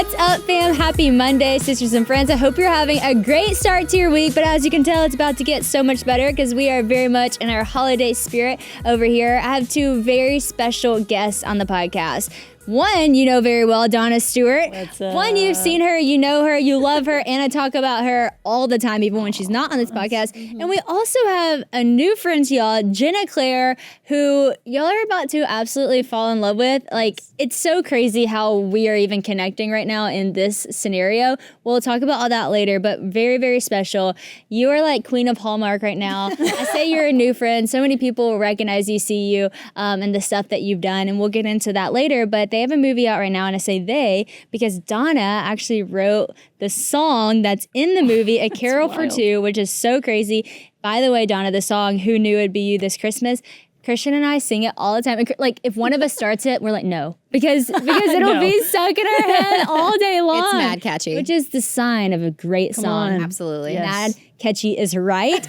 What's up, fam? Happy Monday, sisters and friends. I hope you're having a great start to your week, but as you can tell, it's about to get so much better because we are very much in our holiday spirit over here. I have two very special guests on the podcast. One, you know very well, Donna Stuart. What's up? One, you've seen her, you know her, you love her, and I talk about her all the time, even when she's not on this podcast. And we also have a new friend to y'all, Ginna Claire, who y'all are about to absolutely fall in love with. Like, it's so crazy how we are even connecting right now in this scenario. We'll talk about all that later, but very, very special. You are like queen of Hallmark right now. I say you're a new friend. So many people will recognize you, see you, and the stuff that you've done, and we'll get into that later, but they have a movie out right now, and I say they because Donna actually wrote the song that's in the movie, A Carol for Two, which is so crazy. By the way, Donna, the song Who Knew It'd Be You This Christmas, Christian and I sing it all the time. And, like, if one of us starts it, we're like, no. Because it'll be stuck in our head all day long. It's mad catchy. Which is the sign of a great song. On. Absolutely. Yes. Mad catchy is right.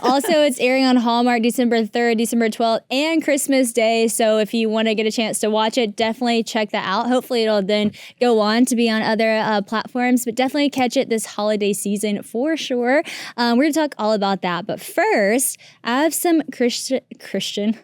Also, it's airing on Hallmark December 3rd, December 12th, and Christmas Day. So if you want to get a chance to watch it, definitely check that out. Hopefully it'll then go on to be on other platforms, but definitely catch it this holiday season for sure. We're going to talk all about that. But first, I have some Christian questions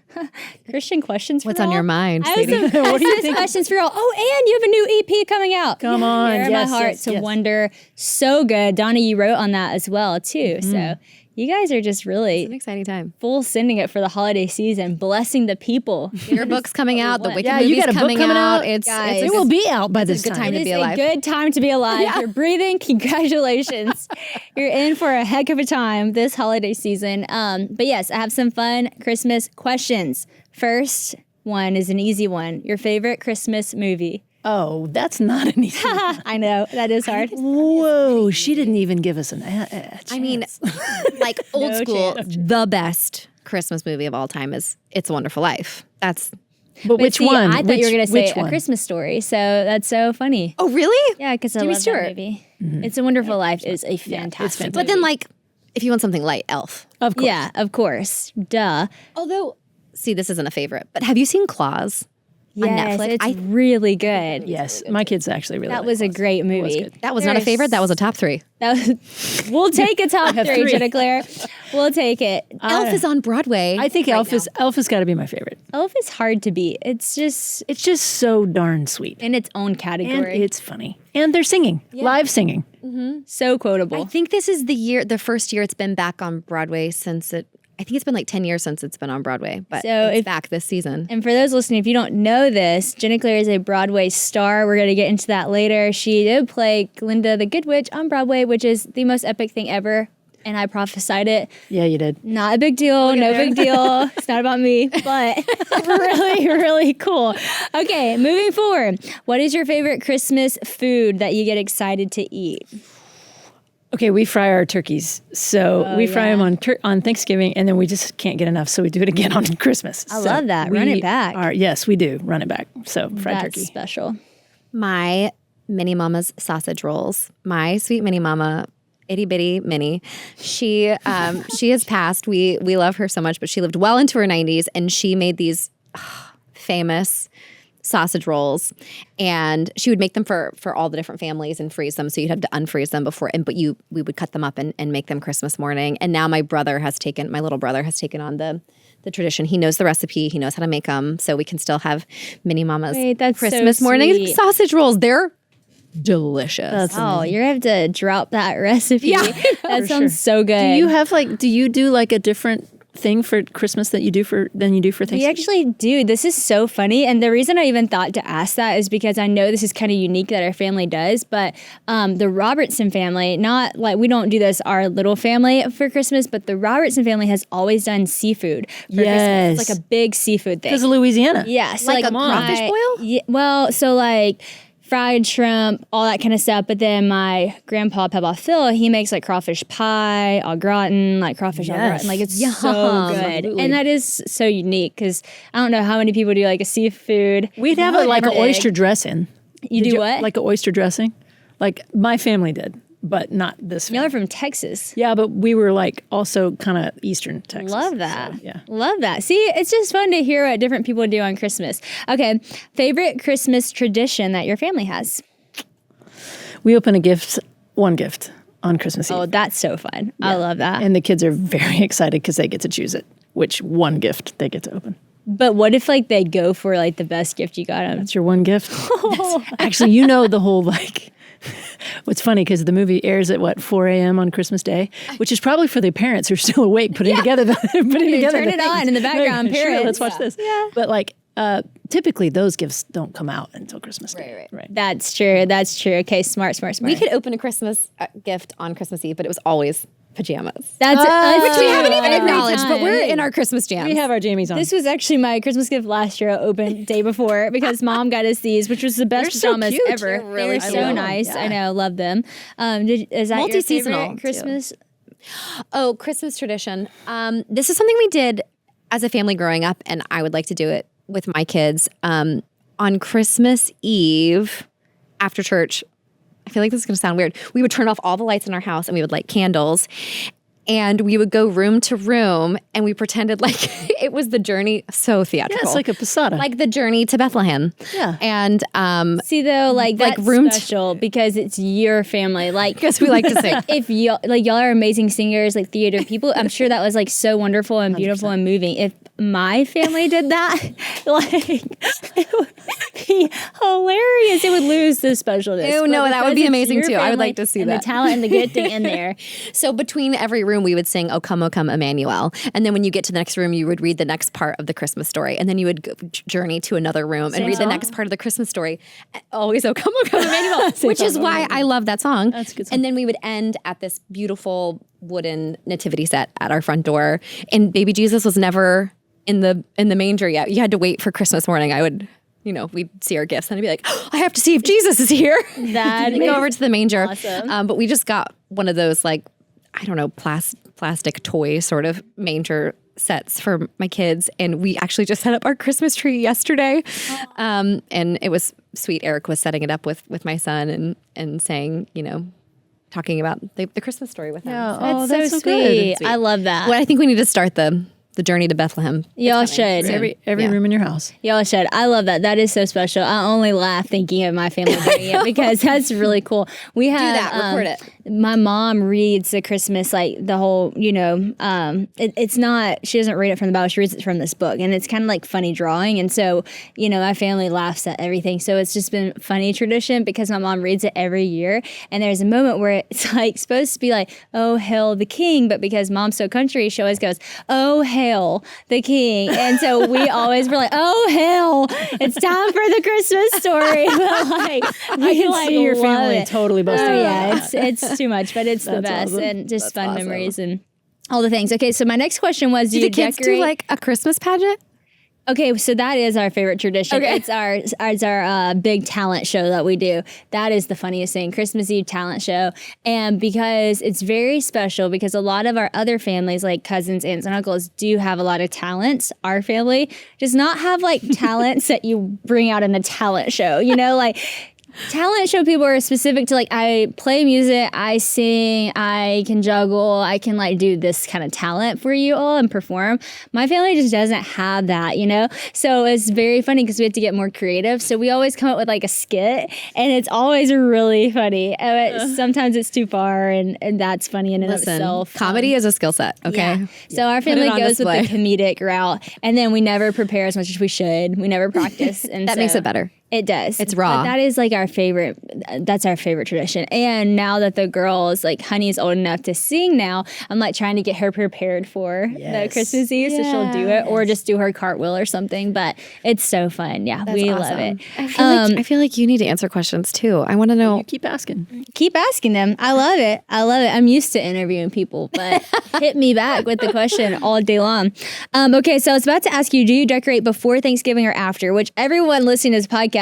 for What's y'all. on your mind, I have some Christmas questions for y'all. Oh, and you have a new EP coming out. Come on. Prepare Yes, my heart yes, to yes. wonder. So good. Donna, you wrote on that as well, too. So you guys are just really It's an exciting time. full sending it for the holiday season, blessing the people. Your book's coming out. The Wicked Yeah, you movie's got a book coming coming out. out. It's Guys. It will be out by this good time. time It to is be a alive. good time to be alive. You're breathing. Congratulations. You're in for a heck of a time this holiday season. But yes, I have some fun Christmas questions. First one is an easy one. Your favorite Christmas movie? Oh, that's not an easy one. I know, that is hard. Whoa, she didn't even give us a chance. I mean, like old No school, chance. the best Christmas movie of all time is It's a Wonderful Life. That's but which See, one? I thought you were going to say which A one? Christmas Story. So that's so funny. oh really? Yeah, because I Jimmy love Stewart. that movie. It's a Wonderful Life is a fantastic fantastic. But then like, if you want something light, Elf. Of course. Yeah, of course. Duh. Although, see, this isn't a favorite, but have you seen Claws on Yes, Netflix? it's really good. Yes, my kids actually really That like was a Claus. great It was movie. good. That was not a favorite. That was a top 3. That was, we'll take a top 3, three. Ginna Claire. We'll take it. Elf is on Broadway. I think right Elf now. has got to be my favorite. Elf is hard to beat. It's just It's just so darn sweet. in its own And category. it's funny. And they're singing, live singing. So quotable. I think this is the first year it's been back on Broadway since I think it's been like 10 years since it's been on Broadway, but So it's if- back this season. And for those listening, if you don't know this, Ginna Claire is a Broadway star. We're going to get into that later. She did play Glinda the Good Witch on Broadway, which is the most epic thing ever. And I prophesied it. Yeah, you did. Not a big deal. No big deal. It's not about me, but really, really cool. Okay, moving forward. What is your favorite Christmas food that you get excited to eat? Okay, we fry our turkeys. So we fry them on Thanksgiving, and then we just can't get enough, so we do it again on Christmas. I love that. Run it back. Yes, we do. Run it back. So fried That's turkey. special. My Mini Mama's sausage rolls. My sweet Mini Mama, itty bitty Minnie. She has passed. We love her so much, but she lived well into her 90s, and she made these famous sausage rolls, and she would make them for all the different families and freeze them. So you'd have to unfreeze them before, we would cut them up and make them Christmas morning. And now my little brother has taken on the tradition. He knows the recipe. He knows how to make them. So we can still have Mini Mama's Wait, that's so Christmas morning sweet. sausage rolls. They're delicious. Oh, you're going to have to drop that recipe. Yeah. That sounds so good. Do you do like a different thing for Christmas than you do for Thanksgiving? We actually do. This is so funny. And the reason I even thought to ask that is because I know this is kind of unique that our family does, but the Robertson family, not like we don't do this, our little family for Christmas, but the Robertson family has always done seafood for Yes. Christmas. It's like a big seafood thing. Because of Louisiana. Yeah. So Like a crawfish boil? Yeah, well, so like fried shrimp, all that kind of stuff. But then my grandpa, Papa Phil, he makes like crawfish pie, au gratin, like crawfish au gratin. Like it's so good. Absolutely. And that is so unique because I don't know how many people do like a seafood. We'd have it like an oyster dressing. You do what? Like an oyster dressing? Like my family did, but not this Y'all family. are from Texas. Yeah, but we were like also kind of Eastern Texas. Love that. So, yeah. Love that. See, it's just fun to hear what different people do on Christmas. Okay. Favorite Christmas tradition that your family has? We open one gift on Christmas Eve. Oh, that's so fun. I love that. And the kids are very excited because they get to choose which one gift they get to open. But what if like they go for like the best gift you got them? That's your one gift? Actually, the whole like, what's funny because the movie airs at 4 a.m. on Christmas Day, which is probably for the parents who are still awake putting together the Turn it on in the background, Sure, parents. let's watch this. Yeah. But like, typically those gifts don't come out until Christmas Day. Right. That's true. Okay, smart. We could open a Christmas gift on Christmas Eve, but it was always pajamas. That's Which we haven't even every acknowledged, but time. we're in our Christmas jams. We have our jammies on. This was actually my Christmas gift last year. I opened day before because Mom got us these, which was the best They're so pajamas cute. ever. They're really They're cute. so nice. Yeah. I know, love them. Is that your Multi-seasonal, favorite Christmas? Oh, Christmas tradition. This is something we did as a family growing up, and I would like to do it with my kids. On Christmas Eve, after church, I feel like this is going to sound weird. We would turn off all the lights in our house and we would light candles. And we would go room to room and we pretended like it was the journey. So theatrical. Yeah, it's like a posada. Like the journey to Bethlehem. Yeah. And See though, like that's room t- special because it's your family. Like because we like to sing. if y'all are amazing singers, like theater people, I'm sure that was like so wonderful and beautiful and moving. If my family did that, like it would be hilarious. It would lose the specialness. Ew, But no, that because would be it's amazing your too. I would family like to see and that. the talent and the gifting in there. So between every room, we would sing "O Come, Emmanuel," and then when you get to the next room, you would read the next part of the Christmas story, and then you would go, journey to another room and read the next part of the Christmas story. Always "O Come, Emmanuel," which is why I love that song. That's a good song. And then we would end at this beautiful wooden nativity set at our front door, and baby Jesus was never in the manger yet. You had to wait for Christmas morning. I would. We'd see our gifts and I'd be like, oh, I have to see if Jesus is here. That We'd go over to the manger. awesome. But we just got one of those, like, I don't know, plastic toy sort of manger sets for my kids. And we actually just set up our Christmas tree yesterday. And it was sweet. Eric was setting it up with my son and saying, talking about the Christmas story with him. Yeah. That's That's so so good. sweet. I love that. Well, I think we need to start the journey to Bethlehem. Y'all should. Every Yeah. room in your house. Y'all should. I love that. That is so special. I only laugh thinking of my family doing it because that's really cool. We have that. Record it. My mom reads the Christmas, like the whole, it's not, she doesn't read it from the Bible. She reads it from this book, and it's kind of like funny drawing. And so, my family laughs at everything. So it's just been funny tradition because my mom reads it every year. And there's a moment where it's like supposed to be like, oh, hail the king. But because mom's so country, she always goes, oh, hail the king. And so we always were like, oh, hail, it's time for the Christmas story. But like, I can see your love family it. totally busting. Oh yeah, it's too much, but it's the That's best awesome. and just fun awesome. memories and all the things. Okay, so my next question was, do Do you the kids decorate? do like a Christmas pageant? Okay, so that is our favorite tradition. Okay. It's our big talent show that we do. That is the funniest thing, Christmas Eve talent show. And because it's very special, because a lot of our other families, like cousins, aunts, and uncles, do have a lot of talents. Our family does not have like talents that you bring out in a talent show. Like talent show people are specific to like, I play music, I sing, I can juggle, I can like do this kind of talent for you all and perform. My family just doesn't have that, So it's very funny because we have to get more creative. So we always come up with like a skit, and it's always really funny. Sometimes it's too far, and that's funny in and of itself. Comedy is a skill set, okay? Yeah. So our family on goes with the display. comedic route, and then we never prepare as much as we should. We never practice, and That makes it better. It does. It's raw. But that is like our favorite. That's our favorite tradition. And now that the girls, like Honey, is old enough to sing now, I'm like trying to get her prepared for the Yes. Christmas Eve, so she'll do it or just do her cartwheel or something. But it's so fun. Yeah, we love it. I feel like you need to answer questions too. I want to know. You keep asking. Keep asking them. I love it. I'm used to interviewing people, but hit me back with the question all day long. Okay, so I was about to ask you, do you decorate before Thanksgiving or after? Which everyone listening to this podcast,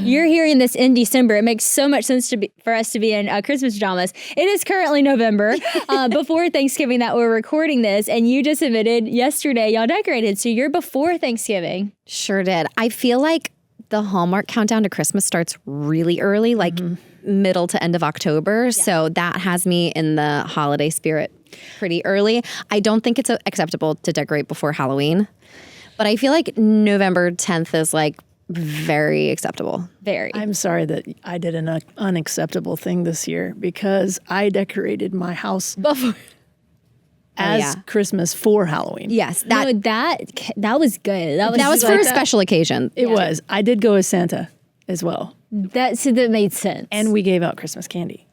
you're hearing this in December. It makes so much sense for us to be in Christmas pajamas. It is currently November, before Thanksgiving that we're recording this, and you just admitted yesterday y'all decorated, so you're before Thanksgiving. Sure did. I feel like the Hallmark countdown to Christmas starts really early, like middle to end of October. So that has me in the holiday spirit pretty early. I don't think it's acceptable to decorate before Halloween, but I feel like November 10th is like very acceptable. Very. I'm sorry that I did an unacceptable thing this year because I decorated my house as Christmas for Halloween. Yes, that was good. That was for a special occasion. It was. I did go as Santa as well. That made sense. And we gave out Christmas candy.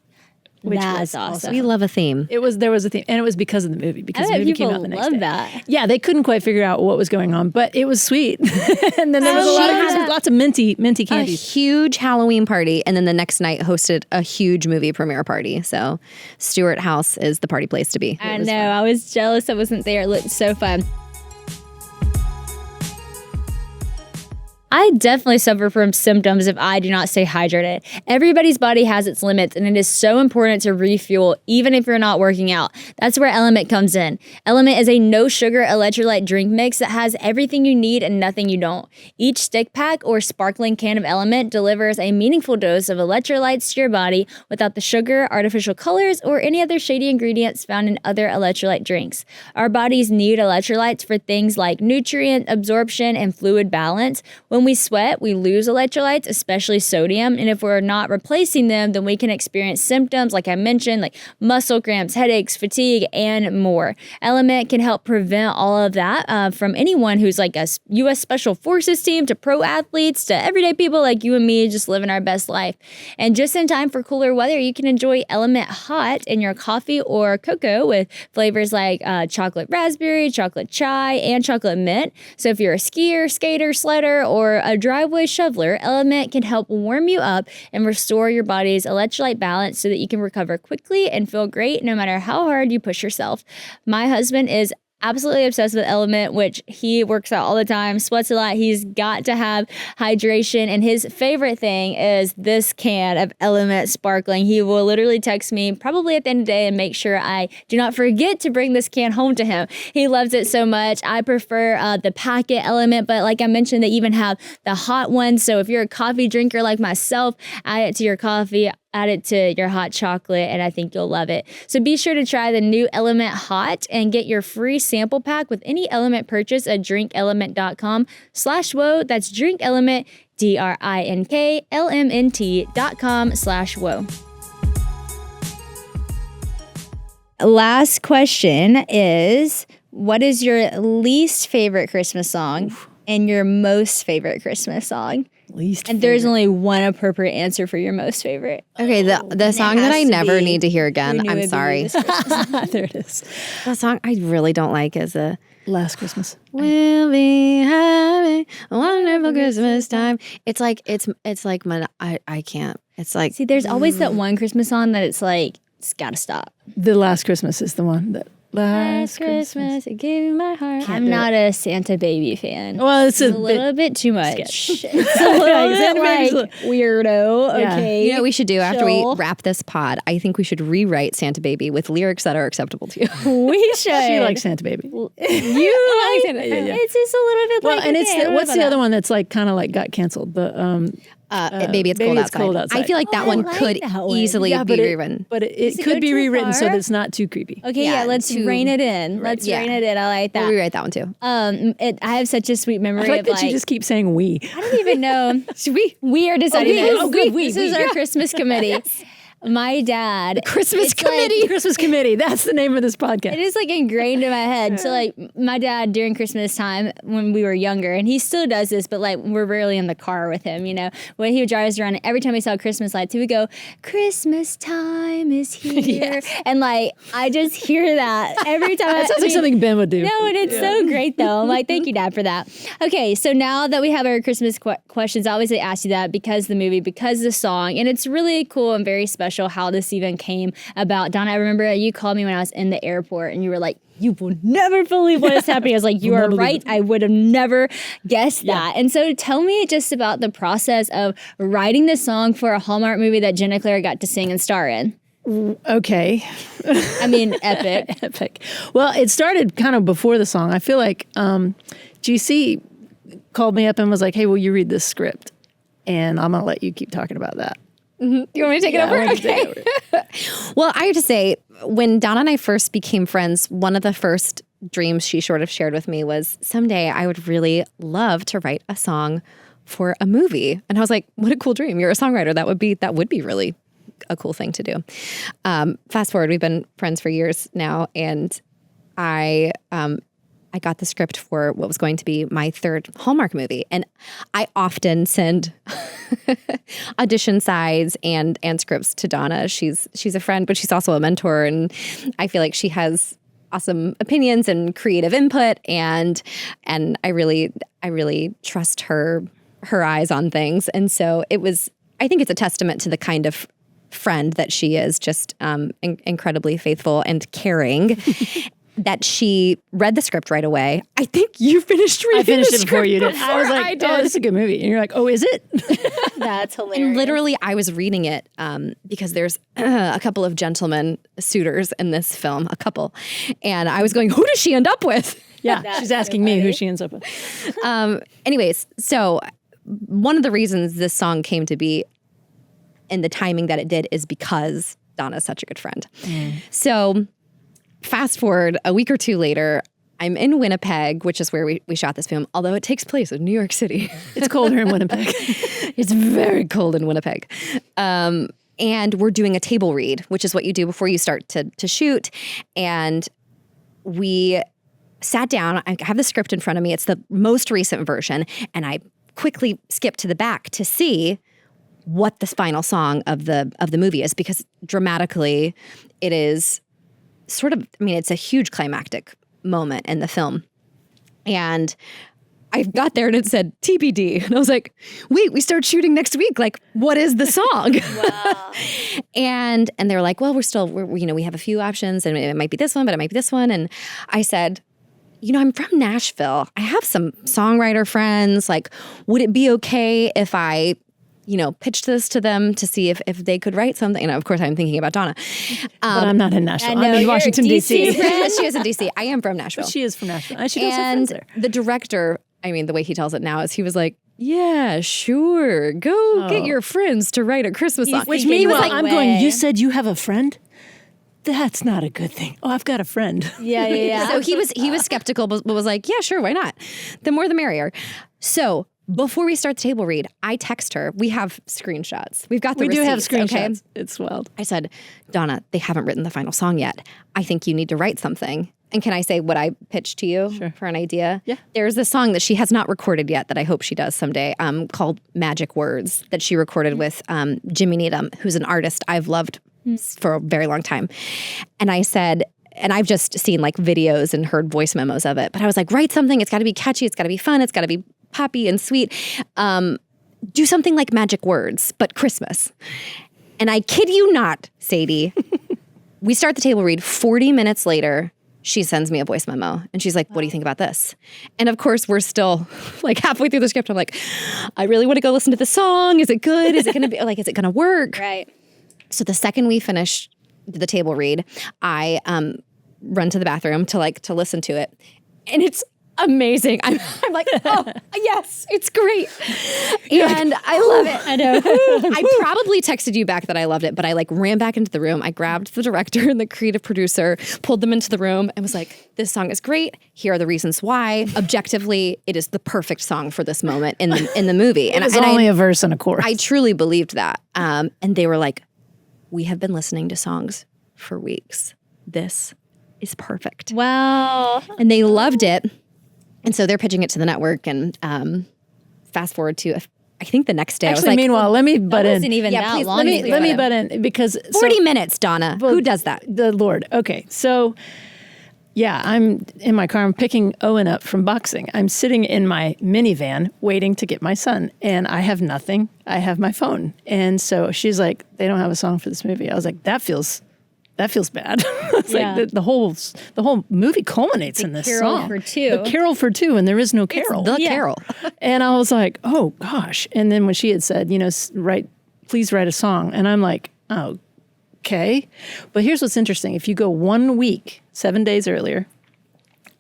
Which That's was awesome. We love a theme. There was a theme, and it was because of the movie. Because the movie came out the next day. That. Yeah, they couldn't quite figure out what was going on, but it was sweet. And then there was lots of minty A candies. huge Halloween party, and then the next night hosted a huge movie premiere party. So Stuart House is the party place to be. I know. I was jealous I wasn't there. It looked so fun. I definitely suffer from symptoms if I do not stay hydrated. Everybody's body has its limits, and it is so important to refuel even if you're not working out. That's where Element comes in. Element is a no-sugar electrolyte drink mix that has everything you need and nothing you don't. Each stick pack or sparkling can of Element delivers a meaningful dose of electrolytes to your body without the sugar, artificial colors, or any other shady ingredients found in other electrolyte drinks. Our bodies need electrolytes for things like nutrient absorption and fluid balance. When we sweat, we lose electrolytes, especially sodium, and if we're not replacing them, then we can experience symptoms, like I mentioned, like muscle cramps, headaches, fatigue, and more. Element can help prevent all of that from anyone who's like a U.S. Special Forces team to pro athletes to everyday people like you and me just living our best life. And just in time for cooler weather, you can enjoy Element Hot in your coffee or cocoa with flavors like chocolate raspberry, chocolate chai, and chocolate mint. So if you're a skier, skater, sledder, or a driveway shoveler, Element can help warm you up and restore your body's electrolyte balance so that you can recover quickly and feel great no matter how hard you push yourself. My husband is absolutely obsessed with Element, which he works out all the time, sweats a lot. He's got to have hydration, and his favorite thing is this can of Element sparkling. He will literally text me probably at the end of the day and make sure I do not forget to bring this can home to him. He loves it so much. I prefer the packet Element, but like I mentioned, they even have the hot one. So if you're a coffee drinker like myself, add it to your coffee, add it to your hot chocolate, and I think you'll love it. So be sure to try the new Element Hot and get your free sample pack with any Element purchase at drinkelement.com/woe. That's drinkelement, DRINKLMNT.com/woe. Last question is, what is your least favorite Christmas song and your most favorite Christmas song? And there's only one appropriate answer for your most favorite. Okay, the song that I never need to hear again. I'm sorry. There it is. The song I really don't like is a Last Christmas. We'll be having a wonderful Christmas time. It's like I can't. It's like, See, there's always that one Christmas song that it's like, it's gotta stop. The Last Christmas is the one that. Last Christmas, I gave you my heart. I'm not a Santa Baby fan. Well, it's a little bit too much. It's a little bit like weirdo. Yeah. Okay. You know what we should do after we Chill. wrap this pod? I think we should rewrite Santa Baby with lyrics that are acceptable to you. We should. She likes Santa Baby. You like Santa Baby. yeah. It's just a little bit Well, like and okay, it's I don't know what's about the that. other one that's like kind of like got canceled? The Baby, it's cold outside. I feel like that I one like could that one. easily be rewritten. But Does it it could go be too rewritten so far? that it's not too creepy. Okay, Yeah, let's rein it in. Let's Yeah. rein it in. I like that. We'll rewrite that one too. I have such a sweet memory I like of that you just keep saying we. I don't even know. We are deciding we. this. Oh, good. This is our Christmas committee. My dad. Christmas it's like- committee. Christmas committee. That's the name of this podcast. It is like ingrained in my head. So like my dad during Christmas time when we were younger, and he still does this, but like we're rarely in the car with him, you know. When he would drive us around, and every time he saw Christmas lights, he would go, "Christmas time is here," Yes. and like I just hear that every time. That sounds like something Ben would do. No, and it's so great though. I'm like, thank you, Dad, for that. Okay, so now that we have our Christmas questions, I always ask you that because the movie, because the song, and it's really cool and very special how this even came about. Donna, I remember you called me when I was in the airport and you were like, you will never believe what is happening. I was like, you are right. I would have never guessed that. And so tell me just about the process of writing this song for a Hallmark movie that Ginna Claire got to sing and star in. Okay. I mean, epic. Epic. Well, it started kind of before the song. I feel like GC called me up and was like, hey, will you read this script? And I'm going to let you keep talking about that. You want me to take it over? I want to take it over. Well, I have to say, when Donna and I first became friends, one of the first dreams she sort of shared with me was someday I would really love to write a song for a movie. And I was like, what a cool dream. You're a songwriter. That would be really a cool thing to do. Fast forward, we've been friends for years now, and I got the script for what was going to be my third Hallmark movie. And I often send audition sides and scripts to Donna. She's a friend, but she's also a mentor. And I feel like she has awesome opinions and creative input. And I really trust her eyes on things. And so I think it's a testament to the kind of friend that she is, just incredibly faithful and caring. That she read the script right away. I think you finished reading I finished the it before you did. before I was like, I did. oh, this is a good movie. And you're like, oh, is it? That's hilarious. And literally, I was reading it because there's a couple of gentlemen suitors in this film, a couple. And I was going, who does she end up with? Yeah, That's she's asking so me funny. who she ends up with. Anyways, so one of the reasons this song came to be and the timing that it did is because Donna's such a good friend. So fast forward a week or two later, I'm in Winnipeg, which is where we shot this film, although it takes place in New York City. It's colder in Winnipeg. It's very cold in Winnipeg. And we're doing a table read, which is what you do before you start to shoot. And we sat down. I have the script in front of me. It's the most recent version. And I quickly skipped to the back to see what the final song of the movie is, because dramatically it is sort of, it's a huge climactic moment in the film. And I got there and it said TBD. And I was like, wait, we start shooting next week. Like, what is the song? Wow. And they were like, well, we have a few options, and it might be this one, but it might be this one. And I said, I'm from Nashville. I have some songwriter friends. Like, would it be okay if I pitched this to them to see if they could write something? And of course, I'm thinking about Donna. But I'm not in Nashville. I know, I'm in you're Washington, DC. D.C. She is in DC. I am from Nashville. But she is from Nashville. And she does have friends And there. the director, the way he tells it now is he was like, yeah, sure. Go get your friends to write a Christmas song. Which Meanwhile, like, I'm way. going, you said you have a friend? That's not a good thing. Oh, I've got a friend. Yeah. So he was skeptical, but was like, yeah, sure, why not? The more the merrier. So before we start the table read, I text her. We have screenshots. We've got the We do have receipts, screenshots. okay? It's wild. I said, Donna, they haven't written the final song yet. I think you need to write something. And can I say what I pitched to you for an idea? Yeah. There's a song that she has not recorded yet that I hope she does someday, called Magic Words, that she recorded with Jimmy Needham, who's an artist I've loved for a very long time. And I said, and I've just seen like videos and heard voice memos of it, but I was like, write something. It's got to be catchy. It's got to be fun. It's got to be poppy and sweet. Do something like Magic Words, but Christmas. And I kid you not, Sadie, we start the table read. 40 minutes later, she sends me a voice memo and she's like, what do you think about this? And of course, we're still like halfway through the script. I'm like, I really want to go listen to the song. Is it good? Is it going to be like, is it going to work? Right. So the second we finish the table read, I run to the bathroom to listen to it. And it's amazing. I'm like, oh, yes, it's great. And I love it. I know. I probably texted you back that I loved it, but I ran back into the room. I grabbed the director and the creative producer, pulled them into the room, and was like, this song is great. Here are the reasons why. Objectively, it is the perfect song for this moment in the movie. And it's only a verse and a chorus. I truly believed that. And they were like, we have been listening to songs for weeks. This is perfect. Wow. And they loved it. And so they're pitching it to the network. And fast forward to, I think the next day, I was Actually, like, meanwall, let me butt in. Wasn't even Yeah, that please, long. let me- ago. Let me butt in because 40 minutes, Donna. Who does that? The Lord. Okay, so yeah, I'm in my car. I'm picking Owen up from boxing. I'm sitting in my minivan waiting to get my son, and I have nothing. I have my phone, and so she's like, "They don't have a song for this movie." I was like, "That feels bad." It's Yeah. like the whole movie culminates in this Carol song. for two. The Carol for two, and there is no Carol. The Yeah. Carol. And I was like, oh gosh. And then when she had said, please write a song. And I'm like, oh, okay. But here's what's interesting. If you go 1 week, 7 days earlier,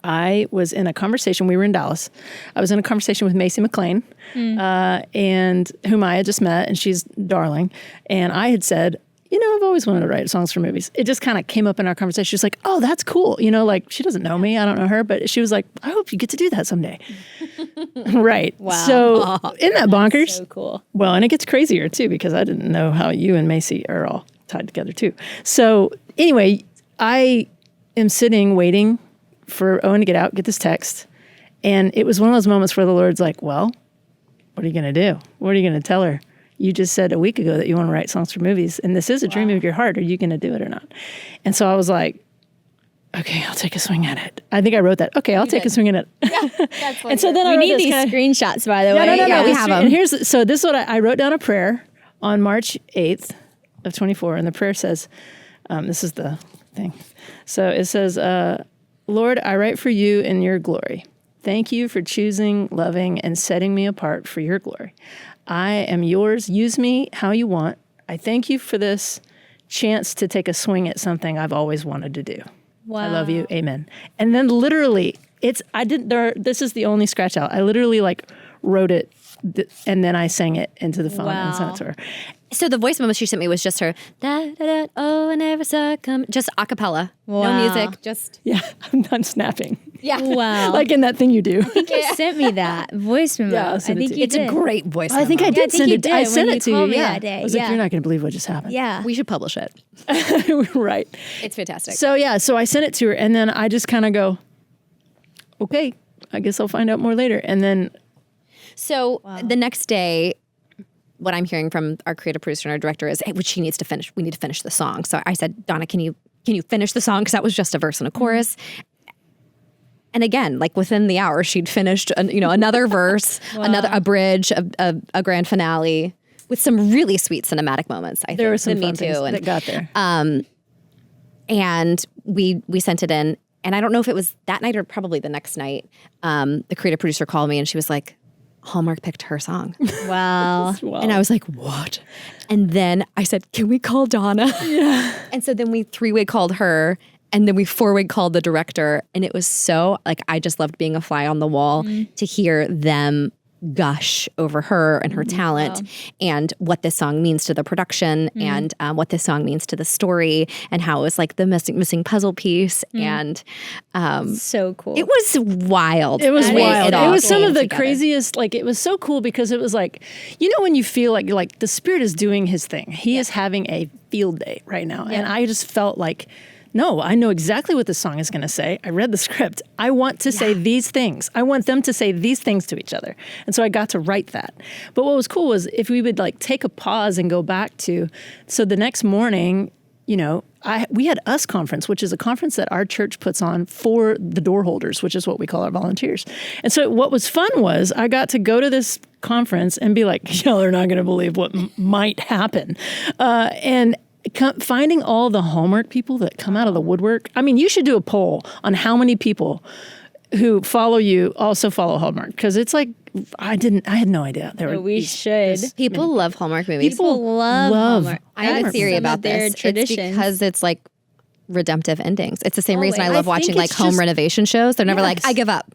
I was in a conversation. We were in Dallas. I was in a conversation with Macy McLean, and whom I had just met, and she's darling. And I had said, I've always wanted to write songs for movies. It just kind of came up in our conversation. She was like, oh, that's cool. Like she doesn't know me. I don't know her. But she was like, I hope you get to do that someday. Right. Wow. So isn't that bonkers? So cool. Well, and it gets crazier too, because I didn't know how you and Macy are all tied together too. So anyway, I am sitting waiting for Owen to get out, get this text. And it was one of those moments where the Lord's like, well, what are you going to do? What are you going to tell her? You just said a week ago that you want to write songs for movies, and this is a dream of your heart. Are you going to do it or not? And so I was like, okay, I'll take a swing at it. I think I wrote that. Okay, I'll take a swing at it. Yeah, that's and so then I need these screenshots, by the way. No, we have them. And so this is what I wrote down a prayer on March 8th of 24, and the prayer says, this is the thing. So it says, Lord, I write for you in your glory. Thank you for choosing, loving, and setting me apart for your glory. I am yours. Use me how you want. I thank you for this chance to take a swing at something I've always wanted to do. Wow. I love you. Amen. And then literally, this is the only scratch out. I literally wrote it and then I sang it into the phone and sent it to her. So the voice memo she sent me was just her, da, da, da, oh, I never saw it come. Just a cappella. Wow. No music. Just. Yeah, I'm done snapping. Yeah. Wow. Like in that thing you do. I think you sent me that voice memo. Yeah, I'll I send it think to you you. It's did. a great voice memo. I think I did think send you it. did I when sent you it to you. called me Yeah. that day. I was like, Yeah. you're not going to believe what just happened. Yeah. We should publish it. Right. It's fantastic. So I sent it to her, and then I just kind of go, okay, I guess I'll find out more later. And then the next day, what I'm hearing from our creative producer and our director is, hey, she needs to finish. We need to finish the song. So I said, Donna, can you finish the song? Because that was just a verse and a chorus. And again, within the hour, she'd finished, another verse, a bridge, a grand finale with some really sweet cinematic moments. there were some fun things that got there. And we sent it in. And I don't know if it was that night or probably the next night. The creative producer called me and she was like, Hallmark picked her song. Wow. And I was like, what? And then I said, can we call Donna? Yeah. And so then we 3-way called her, and then we 4-way called the director. And it was so, I just loved being a fly on the wall to hear them gush over her and her talent and what this song means to the production and what this song means to the story and how it was the missing puzzle piece. And So cool. it was wild. It was the way wild. It all was some came of the together. craziest, it was so cool because it was when you feel like the Spirit is doing his thing. He is having a field day right now. And I just felt no, I know exactly what the song is going to say. I read the script. I want to say these things. I want them to say these things to each other. And so I got to write that. But what was cool was if we would take a pause and go back to, so the next morning, we had US Conference, which is a conference that our church puts on for the door holders, which is what we call our volunteers. And so what was fun was I got to go to this conference and be like, y'all are not going to believe what might happen. And finding all the Hallmark people that come out of the woodwork. I mean, you should do a poll on how many people who follow you also follow Hallmark, because it's I had no idea. We should. People love Hallmark movies. People love Hallmark. I have a theory about their this. traditions. It's because it's redemptive endings. It's the same reason I Always. love I watching think it's home just- renovation shows. They're never Yes. I give up.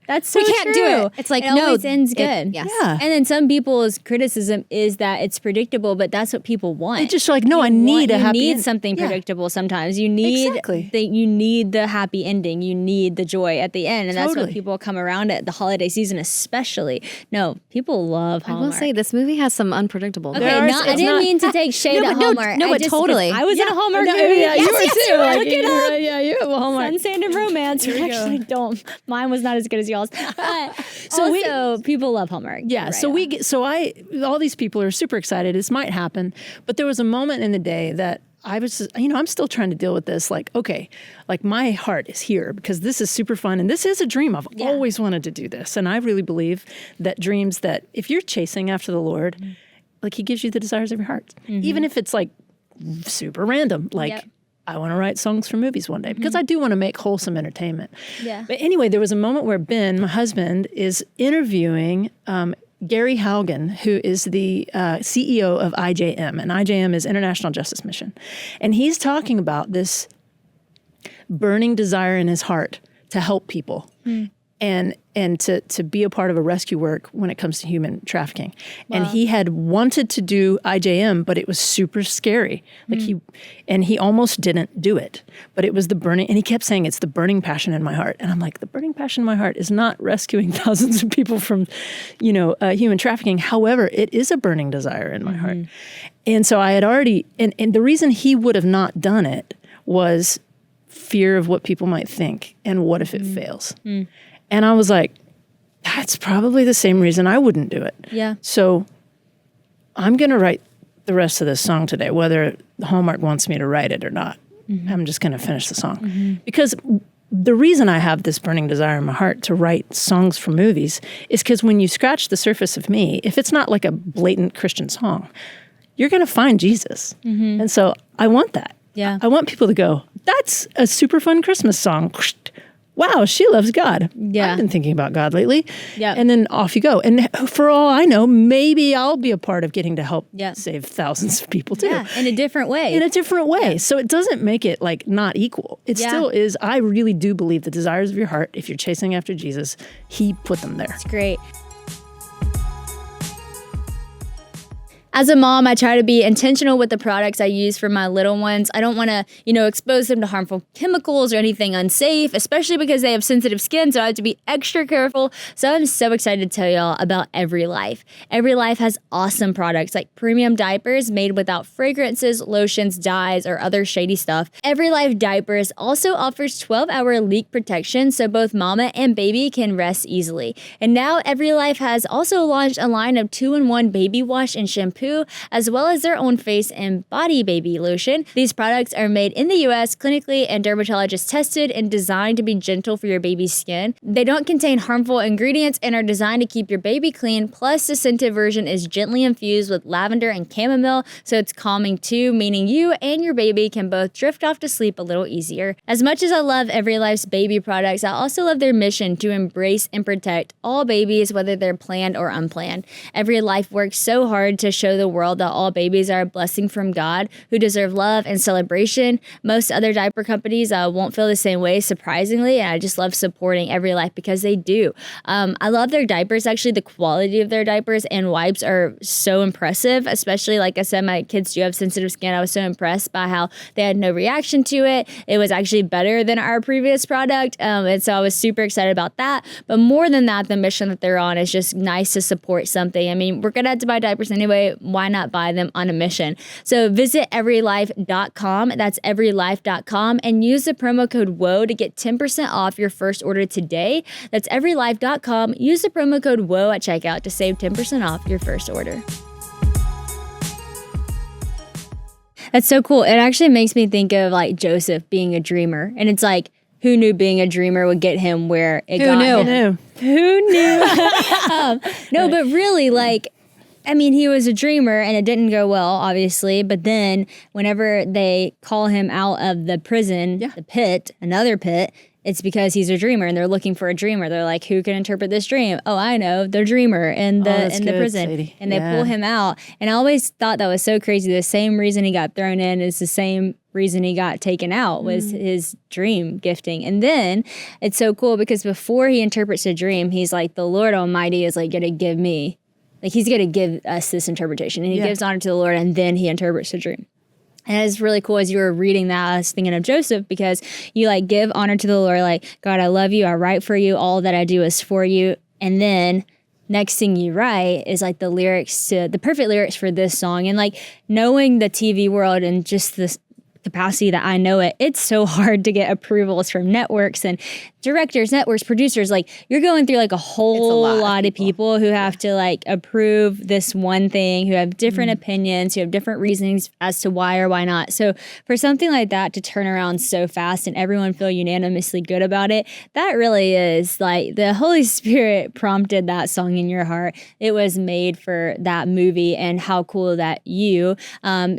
That's so We can't do true. it. It's like, it no, always ends it- good. yes. Yeah. And then some people's criticism is that it's predictable, but that's what people want. They just no, I need a happy You need end. something Yeah. predictable sometimes. You need Exactly. you need the happy ending. You need the joy at the end. And that's Totally. what people come around at the holiday season especially. No, people love I Hallmark. will say this movie has some unpredictable. Okay, There are- I it's didn't not- mean to take shade No, at but no, Hallmark. no, I but just, totally. I was in a Hallmark No, movie. yeah, you were too. Look it up. Yeah, you have a Hallmark. Sun, Sand, and Romance. There you go. Actually, don't. Mine was not as good as y'all's. But So also, people love Hallmark. Yeah, Right. all these people are super excited. This might happen, but there was a moment in the day that I was, I'm still trying to deal with this. My heart is here because this is super fun and this is a dream. I've always wanted to do this, and I really believe that dreams that if you're chasing after the Lord, He gives you the desires of your heart, even if it's super random, Yep. I want to write songs for movies one day because I do want to make wholesome entertainment. Yeah. But anyway, there was a moment where Ben, my husband, is interviewing Gary Haugen, who is the CEO of IJM, and IJM is International Justice Mission. And he's talking about this burning desire in his heart to help people. and to be a part of a rescue work when it comes to human trafficking. Wow. And he had wanted to do IJM, but it was super scary. Like he almost didn't do it, but it was the burning, and he kept saying, it's the burning passion in my heart. And I'm like, the burning passion in my heart is not rescuing thousands of people from, human trafficking. However, it is a burning desire in my heart. And so I had already, and the reason he would have not done it was fear of what people might think and what if it fails. And I was like, that's probably the same reason I wouldn't do it. Yeah. So I'm going to write the rest of this song today, whether Hallmark wants me to write it or not. I'm just going to finish the song. Because the reason I have this burning desire in my heart to write songs for movies is because when you scratch the surface of me, if it's not like a blatant Christian song, you're going to find Jesus. And so I want that. Yeah. I want people to go, that's a super fun Christmas song. Wow, she loves God. Yeah. I've been thinking about God lately. Yeah. And then off you go. And for all I know, maybe I'll be a part of getting to help save thousands of people too. Yeah, in a different way. In a different way. Yeah. So it doesn't make it like not equal. It still is. I really do believe the desires of your heart, if you're chasing after Jesus, he put them there. It's great. As a mom, I try to be intentional with the products I use for my little ones. I don't want to, expose them to harmful chemicals or anything unsafe, especially because they have sensitive skin, so I have to be extra careful. So I'm so excited to tell y'all about Every Life. Every Life has awesome products like premium diapers made without fragrances, lotions, dyes, or other shady stuff. Every Life diapers also offers 12-hour leak protection, so both mama and baby can rest easily. And now Every Life has also launched a line of 2-in-1 baby wash and shampoo, as well as their own face and body baby lotion. These products are made in the US, clinically and dermatologist tested, and designed to be gentle for your baby's skin. They don't contain harmful ingredients and are designed to keep your baby clean. Plus, the scented version is gently infused with lavender and chamomile, so it's calming too, meaning you and your baby can both drift off to sleep a little easier. As much as I love Every Life's baby products, I also love their mission to embrace and protect all babies, whether they're planned or unplanned. Every Life works so hard to show the world that all babies are a blessing from God who deserve love and celebration. Most other diaper companies won't feel the same way, surprisingly, and I just love supporting Every Life because they do. I love their diapers. Actually, the quality of their diapers and wipes are so impressive, especially, like I said, my kids do have sensitive skin. I was so impressed by how they had no reaction to it. It was actually better than our previous product, and so I was super excited about that. But more than that, the mission that they're on is just nice to support something. I mean, we're going to have to buy diapers anyway. Why not buy them on a mission? So visit everylife.com. That's everylife.com, and use the promo code WOE to get 10% off your first order today. That's everylife.com. Use the promo code WOE at checkout to save 10% off your first order. That's so cool. It actually makes me think of like Joseph being a dreamer. And it's like, who knew being a dreamer would get him where it got him? Who knew? No, but really, like, I mean, he was a dreamer and it didn't go well, obviously. But then whenever they call him out of the prison, the pit, another pit, it's because he's a dreamer and they're looking for a dreamer. They're like, who can interpret this dream? Oh, I know, the dreamer in the prison. Sadie. And they pull him out. And I always thought that was so crazy. The same reason he got thrown in is the same reason he got taken out was his dream gifting. And then it's so cool because before he interprets a dream, he's like, the Lord Almighty is like going to give me, like he's going to give us this interpretation. And he gives honor to the Lord and then he interprets the dream. And it's really cool as you were reading that, I was thinking of Joseph because you like give honor to the Lord, like, God, I love you, I write for you, all that I do is for you. And then next thing you write is like the lyrics to the perfect lyrics for this song. And like knowing the TV world and just this capacity that I know it, it's so hard to get approvals from networks and directors, networks, producers. Like you're going through like a whole lot of people who have to like approve this one thing, who have different opinions, who have different reasonings as to why or why not. So for something like that to turn around so fast and everyone feel unanimously good about it, that really is like the Holy Spirit prompted that song in your heart. It was made for that movie, and how cool that you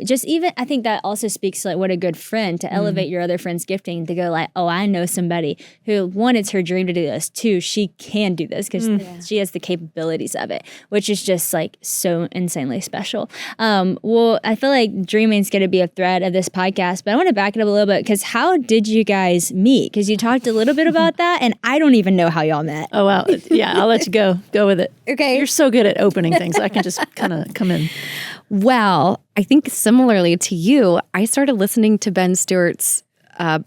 just even, I think that also speaks to like what a good friend, to elevate your other friend's gifting, to go like, oh, I know somebody who, one, it's her dream to do this. Two, she can do this because she has the capabilities of it, which is just like so insanely special. Well, I feel like dreaming's going to be a thread of this podcast, but I want to back it up a little bit, because how did you guys meet? Because you talked a little bit about that, and I don't even know how y'all met. Oh, wow. Yeah, I'll let you go. Go with it. Okay. You're so good at opening things. I can just kind of come in. Well, I think similarly to you, I started listening to Ben Stewart's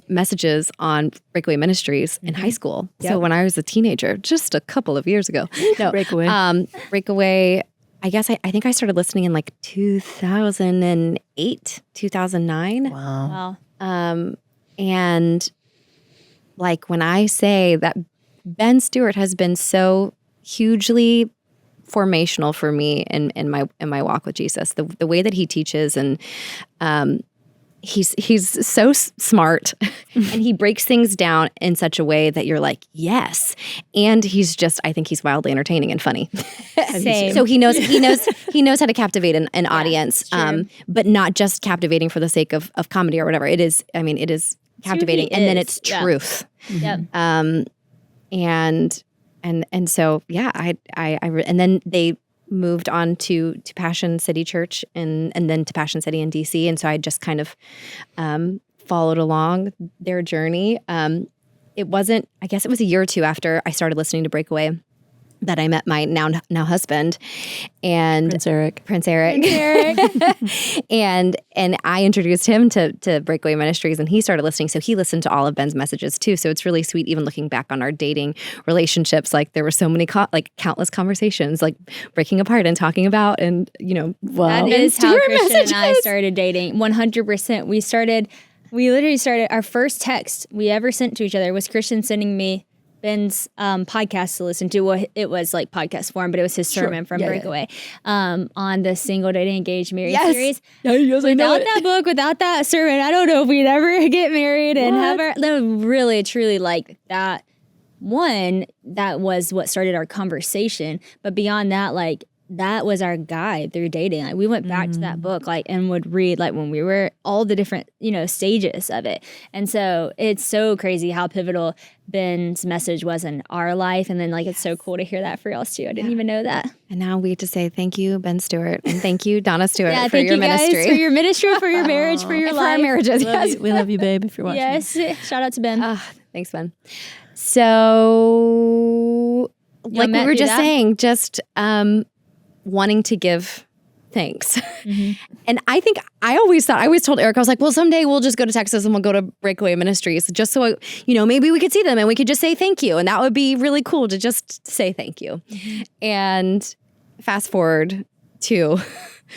messages on Breakaway Ministries in high school. So when I was a teenager, just a couple of years ago. No, Breakaway. I guess I think I started listening in like 2008, 2009. Wow. And like when I say that Ben Stewart has been so hugely formational for me in my walk with Jesus, the way that he teaches, and he's so smart, and he breaks things down in such a way that you're like, yes, and I think he's wildly entertaining and funny. Same. So he knows how to captivate an audience, but not just captivating for the sake of comedy or whatever. It is captivating, and then it's truth. Yep. And so I and then they moved on to Passion City Church and then to Passion City in DC, and so I just kind of followed along their journey. It was a year or two after I started listening to Breakaway that I met my now husband, and Prince Eric. and I introduced him to Breakaway Ministries, and he started listening. So he listened to all of Ben's messages too. So it's really sweet, even looking back on our dating relationships. Like there were so many countless conversations, like breaking apart and talking about, and that is how Christian and I started dating. 100%. We literally started, our first text we ever sent to each other was Christian sending me Ben's podcast to listen to. Well, it was like podcast form, but it was his sermon from Breakaway on the Single Dating Engaged Married series. Yes, without that book, without that sermon, I don't know if we'd ever get married and have our, really, truly like that. One, that was what started our conversation. But beyond that, like, that was our guide through dating. Like we went back to that book, like, and would read like when we were all the different, stages of it. And so it's so crazy how pivotal Ben's message was in our life. And then like, it's so cool to hear that for y'all too. I didn't even know that. And now we get to say thank you, Ben Stewart, and thank you, Donna Stewart, for thank your you guys ministry. for your ministry, for your marriage, for your and life. for our marriages. We love you, babe, if you're watching. Yes. Shout out to Ben. Thanks, Ben. So like we were just saying, wanting to give thanks. And I think I always told Eric, I was like, well, someday we'll just go to Texas and we'll go to Breakaway Ministries just so, maybe we could see them and we could just say thank you. And that would be really cool to just say thank you. And fast forward to,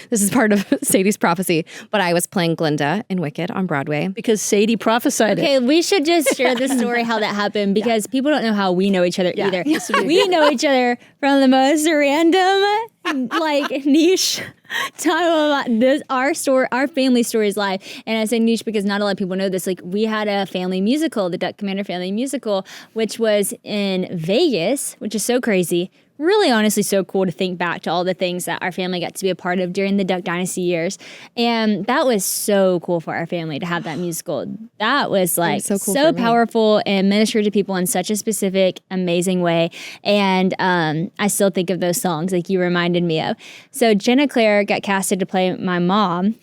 this is part of Sadie's prophecy, but I was playing Glinda in Wicked on Broadway. Because Sadie prophesied it. Okay, we should just share the story how that happened, because people don't know how we know each other either. We know each other from the most random, like, niche time of this. Our family story is live. And I say niche because not a lot of people know this. Like, we had a family musical, the Duck Commander Family Musical, which was in Vegas, which is so crazy. Really, honestly, so cool to think back to all the things that our family got to be a part of during the Duck Dynasty years. And that was so cool for our family to have that musical. That was like so powerful and ministered to people in such a specific, amazing way. And I still think of those songs like you reminded me of. So Ginna Claire got casted to play my mom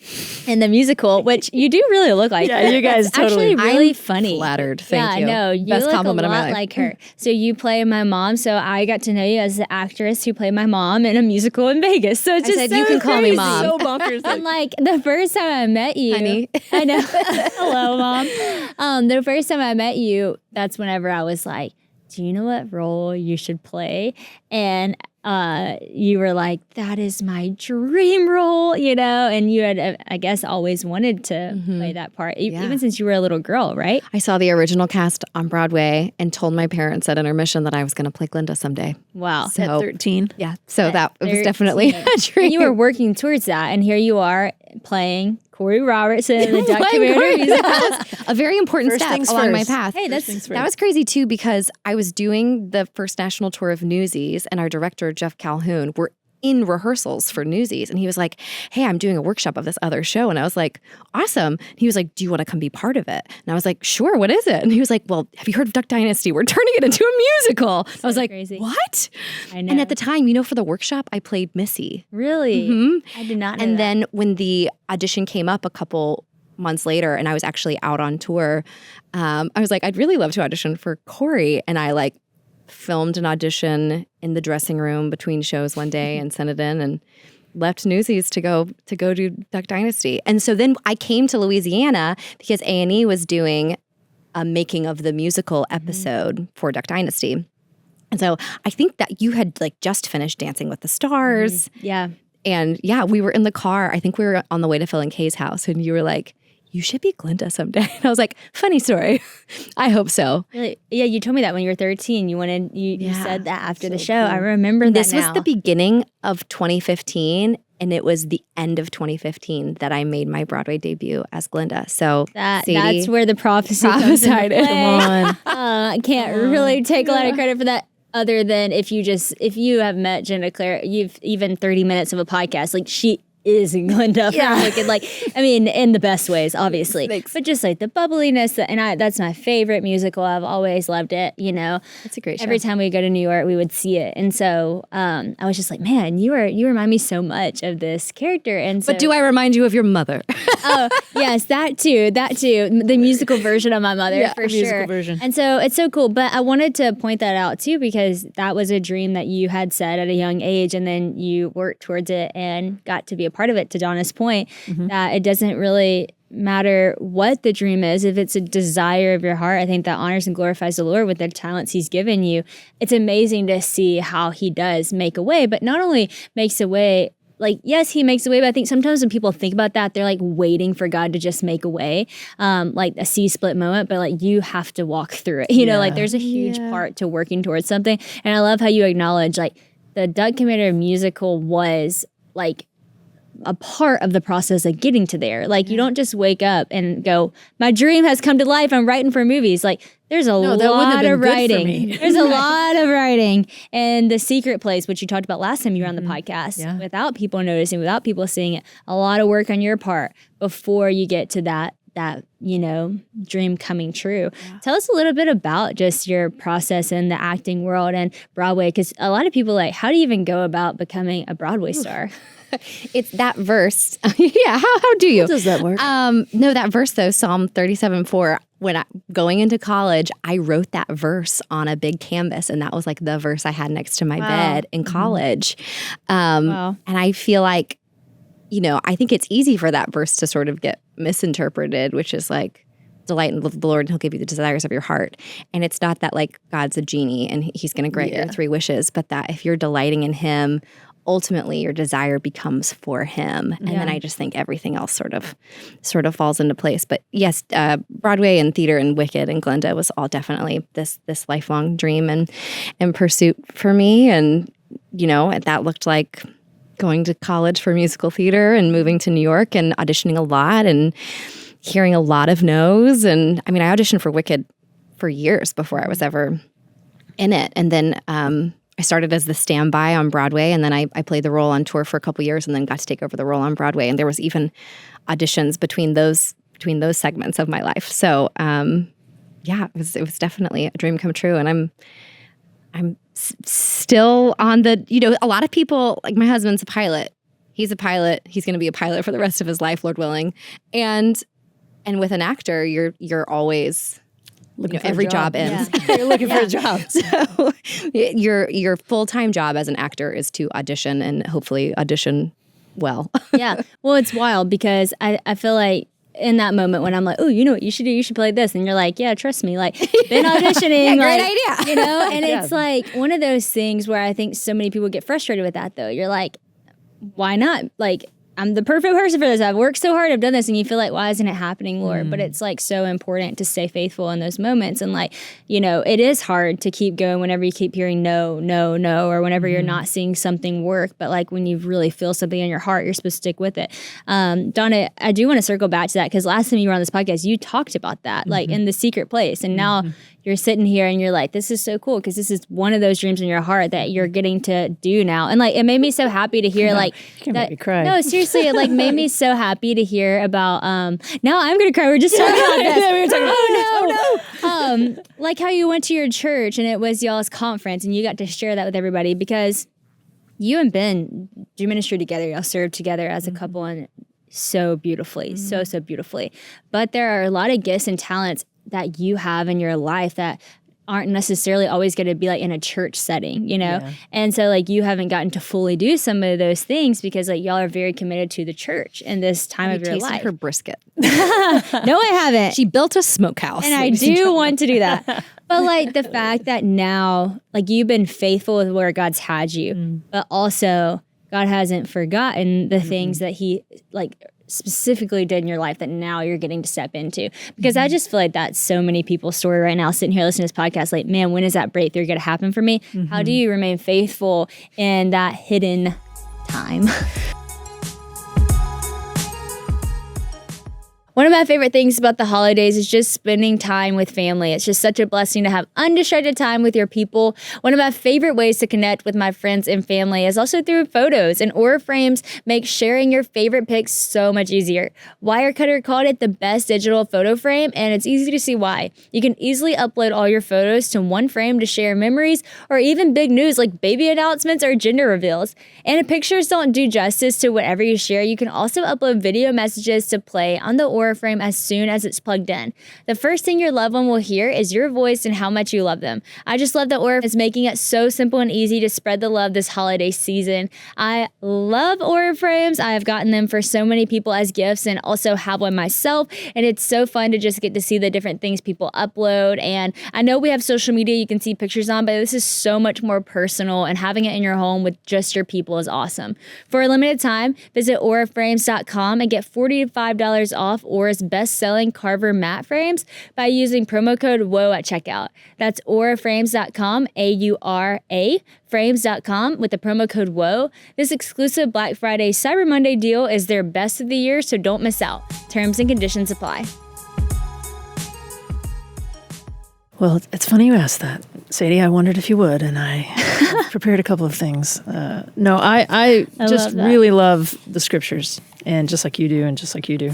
in the musical, which you do really look like. Yeah, you guys totally. Actually really funny. Flattered. Thank you. No, you Best look compliment a lot of my life. like her. So you play my mom. So I got to know you as the actress who played my mom in a musical in Vegas. So it's just said, so you can call me crazy. mom. So bonkers. And like the first time I met you, Honey. I know. Hello, Mom. The first time I met you, that's whenever I was like, do you know what role you should play? And you were like, that is my dream role, and you had, I guess, always wanted to play that part, even since you were a little girl, right? I saw the original cast on Broadway and told my parents at intermission that I was going to play Glinda someday. Wow. So, At 13. Yeah. So that was definitely a dream. And you were working towards that, and here you are playing Corey Robertson in the Duck Commander musical. A very important First step things along my first. path. Hey, that was crazy too, because I was doing the first national tour of Newsies, and our director, Jeff Calhoun, in rehearsals for Newsies. And he was like, hey, I'm doing a workshop of this other show. And I was like, awesome. And he was like, do you want to come be part of it? And I was like, sure, what is it? And he was like, well, have you heard of Duck Dynasty? We're turning it into a musical. I was like, crazy. What? I know. And at the time, for the workshop, I played Missy. Really? Mm-hmm. I did not know And that. then when the audition came up a couple months later and I was actually out on tour, I was like, I'd really love to audition for Corey. And I like filmed an audition in the dressing room between shows one day and sent it in and left Newsies to go do Duck Dynasty. And so then I came to Louisiana because A&E was doing a making of the musical episode for Duck Dynasty. And so I think that you had like just finished Dancing with the Stars. Yeah. And yeah, we were in the car. I think we were on the way to Phil and Kay's house and you were like, you should be Glinda someday. And I was like, funny story. I hope so. Really? Yeah, you told me that when you were 13. You said that after the show. cool. I remember that This now. was the beginning of 2015, and it was the end of 2015 that I made my Broadway debut as Glinda. So Sadie that's where the prophecy comes into prophesied it. play. Come on. I can't really take a lot of credit for that. Other than if you have met Ginna Claire, you've even 30 minutes of a podcast, like she is Glinda from Wicked, like, I mean, in the best ways, obviously. Thanks. But just like the bubbliness, that's my favorite musical. I've always loved it, It's a great show. Every time we go to New York, we would see it. And so I was just like, man, you remind me so much of this character. And so, But do I remind you of your mother? oh, yes, that too. The musical version of my mother, for musical sure. version. And so it's so cool. But I wanted to point that out too, because that was a dream that you had set at a young age, and then you worked towards it and got to be a part of it, to Donna's point, that it doesn't really matter what the dream is. If it's a desire of your heart, I think that honors and glorifies the Lord with the talents he's given you. It's amazing to see how he does make a way, but not only makes a way, like, yes, he makes a way, but I think sometimes when people think about that, they're like waiting for God to just make a way, like a C-split moment, but like you have to walk through it. Like there's a huge part to working towards something. And I love how you acknowledge like the Duck Commander musical was like a part of the process of getting to there. Like you don't just wake up and go, my dream has come to life, I'm writing for movies. Like there's a that wouldn't have lot been of good for writing. me. There's a lot of writing. And The Secret Place, which you talked about last time you were on the podcast, Yeah. without people noticing, without people seeing it, a lot of work on your part before you get to that dream coming true. Tell us a little bit about just your process in the acting world and Broadway, because a lot of people like, how do you even go about becoming a Broadway star? It's that verse. Yeah, how do you? How does that work? No, that verse though, Psalm 37:4. When going into college, I wrote that verse on a big canvas, and that was like the verse I had next to my bed in college. Wow. And I feel like, I think it's easy for that verse to sort of get misinterpreted, which is like, delight in the Lord and he'll give you the desires of your heart. And it's not that like God's a genie and he's going to grant your 3 wishes, but that if you're delighting in him, ultimately your desire becomes for him. And then I just think everything else sort of falls into place. But yes, Broadway and theater and Wicked and Glinda was all definitely this lifelong dream and pursuit for me. And, that looked like going to college for musical theater and moving to New York and auditioning a lot and hearing a lot of no's. And I mean, I auditioned for Wicked for years before I was ever in it. And then I started as the standby on Broadway, and then I played the role on tour for a couple years and then got to take over the role on Broadway. And there was even auditions between those segments of my life. So it was definitely a dream come true. And I'm still on the, a lot of people, like my husband's a pilot. He's a pilot. He's going to be a pilot for the rest of his life, Lord willing. And with an actor, you're always Looking for every a job. job ends. You're looking for a job. So your full-time job as an actor is to audition and hopefully audition well. Yeah. Well, it's wild because I feel like in that moment when I'm like, oh, you know what you should do? You should play this. And you're like, yeah, trust me. Like, been auditioning. Great like, idea. And it's like one of those things where I think so many people get frustrated with that, though. You're like, why not? Like, I'm the perfect person for this. I've worked so hard. I've done this. And you feel like, why isn't it happening, Lord? But it's like so important to stay faithful in those moments. And like, you know, it is hard to keep going whenever you keep hearing no, no, no, or whenever you're not seeing something work. But like when you really feel something in your heart, you're supposed to stick with it. Donna, I do want to circle back to that because last time you were on this podcast, you talked about that, like in the secret place. And now you're sitting here and you're like, this is so cool because this is one of those dreams in your heart that you're getting to do now. And like, it made me so happy to hear like You make me cry. No, seriously, it like made me so happy to hear about, now I'm going to cry. We're just talking about this. We were talking about Oh no. Like how you went to your church and it was y'all's conference and you got to share that with everybody because you and Ben do ministry together. Y'all served together as a couple and so beautifully, so beautifully. But there are a lot of gifts and talents that you have in your life that aren't necessarily always going to be like in a church setting, you know? Yeah. And so like you haven't gotten to fully do some of those things because like y'all are very committed to the church in this time of your life. Her brisket. No, I haven't. She built a smokehouse. And I do want to do that. But like the fact that now like you've been faithful with where God's had you, but also God hasn't forgotten the things that he like specifically did in your life that now you're getting to step into. Because I just feel like that's so many people's story right now, sitting here listening to this podcast, like, man, when is that breakthrough going to happen for me? How do you remain faithful in that hidden time? One of my favorite things about the holidays is just spending time with family. It's just such a blessing to have undistracted time with your people. One of my favorite ways to connect with my friends and family is also through photos, and Aura frames make sharing your favorite pics so much easier. Wirecutter called it the best digital photo frame, and it's easy to see why. You can easily upload all your photos to one frame to share memories or even big news like baby announcements or gender reveals. And if pictures don't do justice to whatever you share, you can also upload video messages to play on the Aura frame as soon as it's plugged in. The first thing your loved one will hear is your voice and how much you love them. I just love that Aura is making it so simple and easy to spread the love this holiday season. I love Aura frames. I have gotten them for so many people as gifts and also have one myself. And it's so fun to just get to see the different things people upload. And I know we have social media you can see pictures on, but this is so much more personal, and having it in your home with just your people is awesome. For a limited time, visit auraframes.com and get $45 off Aura's best-selling Carver matte frames by using promo code WOA at checkout. That's auraframes.com, A-U-R-A, frames.com with the promo code WOA. This exclusive Black Friday Cyber Monday deal is their best of the year, so don't miss out. Terms and conditions apply. Well, it's funny you asked that, Sadie. I wondered if you would, and I prepared a couple of things. No, I just really love the scriptures, and just like you do, and just like you do.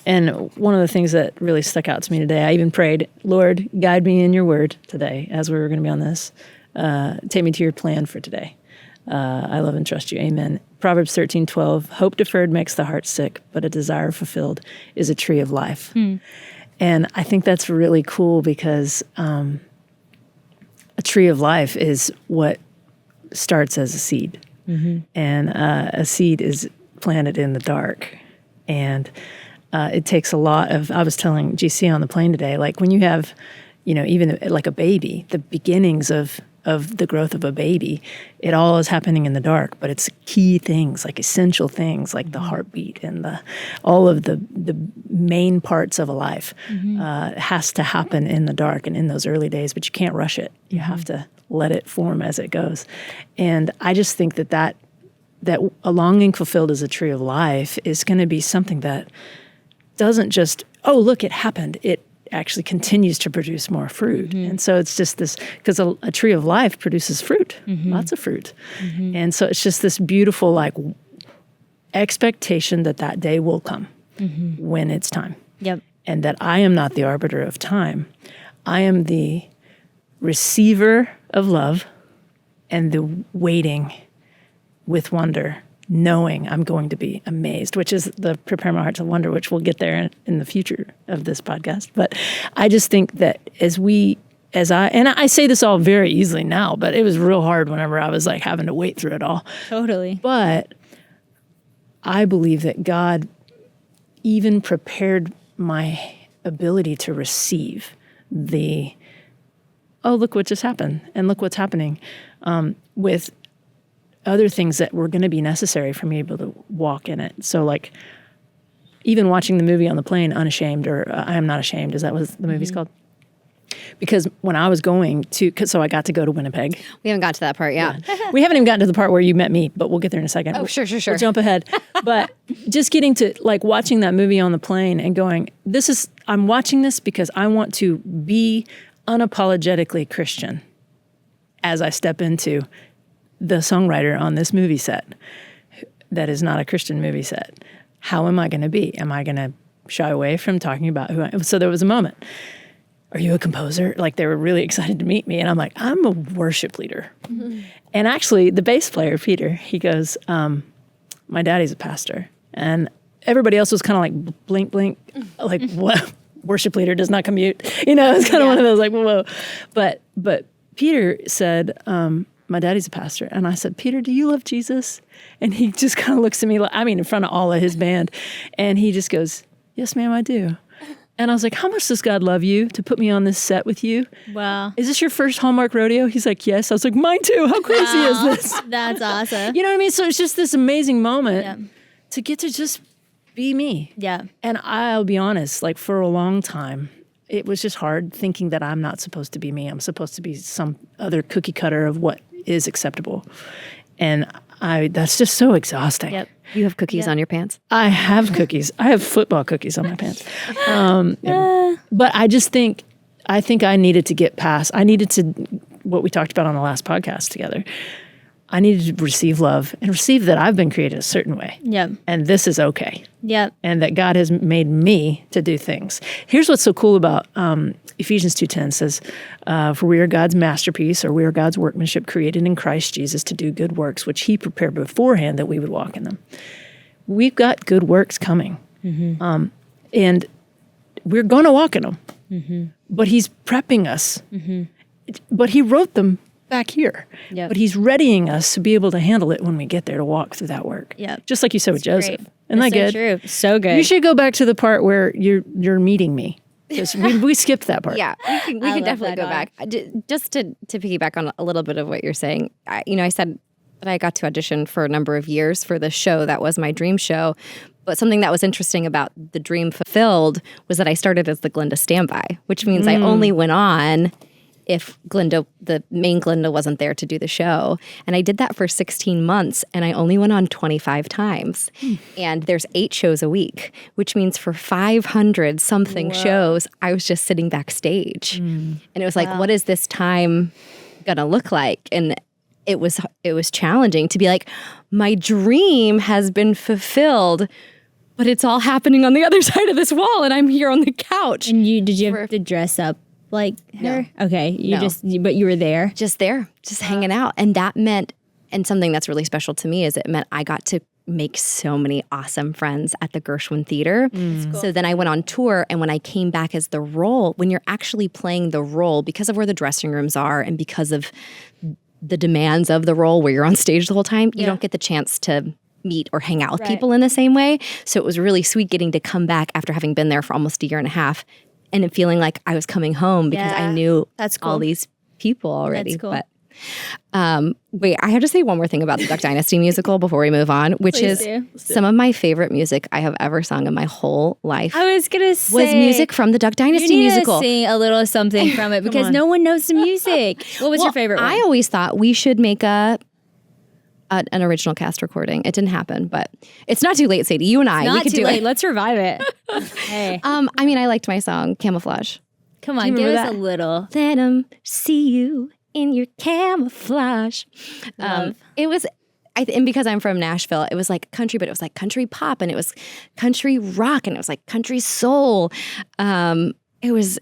And one of the things that really stuck out to me today, I even prayed, Lord, guide me in your word today as we were going to be on this. Take me to your plan for today. I love and trust you. Amen. Proverbs 13:12, hope deferred makes the heart sick, but a desire fulfilled is a tree of life. And I think that's really cool because a tree of life is what starts as a seed. And a seed is planted in the dark. And it takes a lot of, I was telling GC on the plane today, like when you have, even like a baby, the beginnings of the growth of a baby, it all is happening in the dark, but it's key things, like essential things, like the heartbeat and all of the main parts of a life has to happen in the dark and in those early days, but you can't rush it. You have to let it form as it goes. And I just think that a longing fulfilled as a tree of life is going to be something that doesn't just, oh, look, it happened. It actually continues to produce more fruit. And so it's just this, because a tree of life produces fruit, lots of fruit. And so it's just this beautiful, like, expectation that day will come when it's time. Yep. And that I am not the arbiter of time. I am the receiver of love and the waiting with wonder, knowing I'm going to be amazed, which is the prepare my heart to wonder, which we'll get there in the future of this podcast. But I just think that I say this all very easily now, but it was real hard whenever I was like having to wait through it all. Totally. But I believe that God even prepared my ability to receive look what just happened and look what's happening with other things that were going to be necessary for me able to walk in it. So like even watching the movie on the plane, Unashamed, or I Am Not Ashamed, is that what the movie's called? Because when I was going to, so I got to go to Winnipeg. We haven't got to that part yet. We haven't even gotten to the part where you met me, but we'll get there in a second. Oh, sure. We'll jump ahead. But just getting to like watching that movie on the plane and going, I'm watching this because I want to be unapologetically Christian as I step into the songwriter on this movie set that is not a Christian movie set. How am I going to be? Am I going to shy away from talking about who I am? So there was a moment. Are you a composer? Like they were really excited to meet me. And I'm like, I'm a worship leader. Mm-hmm. And actually the bass player, Peter, he goes, my daddy's a pastor. And everybody else was kind of like blink, blink, like what? Worship leader does not commute. You know, it's kind of one of those like, whoa. But Peter said, my daddy's a pastor. And I said, Peter, do you love Jesus? And he just kind of looks at me, like, in front of all of his band. And he just goes, yes, ma'am, I do. And I was like, how much does God love you to put me on this set with you? Wow. Is this your first Hallmark rodeo? He's like, yes. I was like, mine too. How crazy is this? That's awesome. You know what I mean? So it's just this amazing moment to get to just be me. Yeah. And I'll be honest, like for a long time, it was just hard thinking that I'm not supposed to be me. I'm supposed to be some other cookie cutter of what is acceptable. And that's just so exhausting. Yep. You have cookies on your pants? I have cookies. I have football cookies on my pants. But I think I needed to get past, what we talked about on the last podcast together. I needed to receive love and receive that I've been created a certain way. Yep. And this is okay. Yep. And that God has made me to do things. Here's what's so cool about Ephesians 2:10 says, for we are God's masterpiece, or we are God's workmanship created in Christ Jesus to do good works, which he prepared beforehand that we would walk in them. We've got good works coming. Mm-hmm. And we're going to walk in them. Mm-hmm. But he's prepping us. Mm-hmm. But he wrote them back here. Yep. But he's readying us to be able to handle it when we get there, to walk through that work. Yep. Just like you said with Joseph. Great. Isn't that good? So true. So good. You should go back to the part where you're meeting me. Because we skipped that part. Yeah, we can definitely go back. Just to piggyback on a little bit of what you're saying, I said that I got to audition for a number of years for the show that was my dream show. But something that was interesting about the dream fulfilled was that I started as the Glinda standby, which means I only went on if the main Glinda wasn't there to do the show. And I did that for 16 months, and I only went on 25 times. And there's 8 shows a week, which means for 500 something shows, I was just sitting backstage. And it was like, what is this time gonna look like? And it was challenging to be like, my dream has been fulfilled, but it's all happening on the other side of this wall, and I'm here on the couch. And did you have to dress up like her? No. Okay. But you were there. Just there, just hanging out. And that meant, and something that's really special to me is it meant I got to make so many awesome friends at the Gershwin Theater. Cool. So then I went on tour, and when I came back as the role, when you're actually playing the role, because of where the dressing rooms are and because of the demands of the role where you're on stage the whole time, you don't get the chance to meet or hang out with people in the same way. So it was really sweet getting to come back after having been there for almost a year and a half and feeling like I was coming home because I knew all these people already. That's cool. But wait, I have to say one more thing about the Duck Dynasty musical before we move on, which is some of my favorite music I have ever sung in my whole life. I was gonna say was music from the Duck Dynasty musical. To sing a little something from it because no one knows the music. What was your favorite one? I always thought we should make an original cast recording. It didn't happen, but it's not too late, Sadie. You and we could do it. Let's revive it. Hey. I mean, I liked my song Camouflage. Come on, give us a little. Let them see you in your camouflage. It was, and because I'm from Nashville, it was like country, but it was like country pop, and it was country rock, and it was like country soul. It was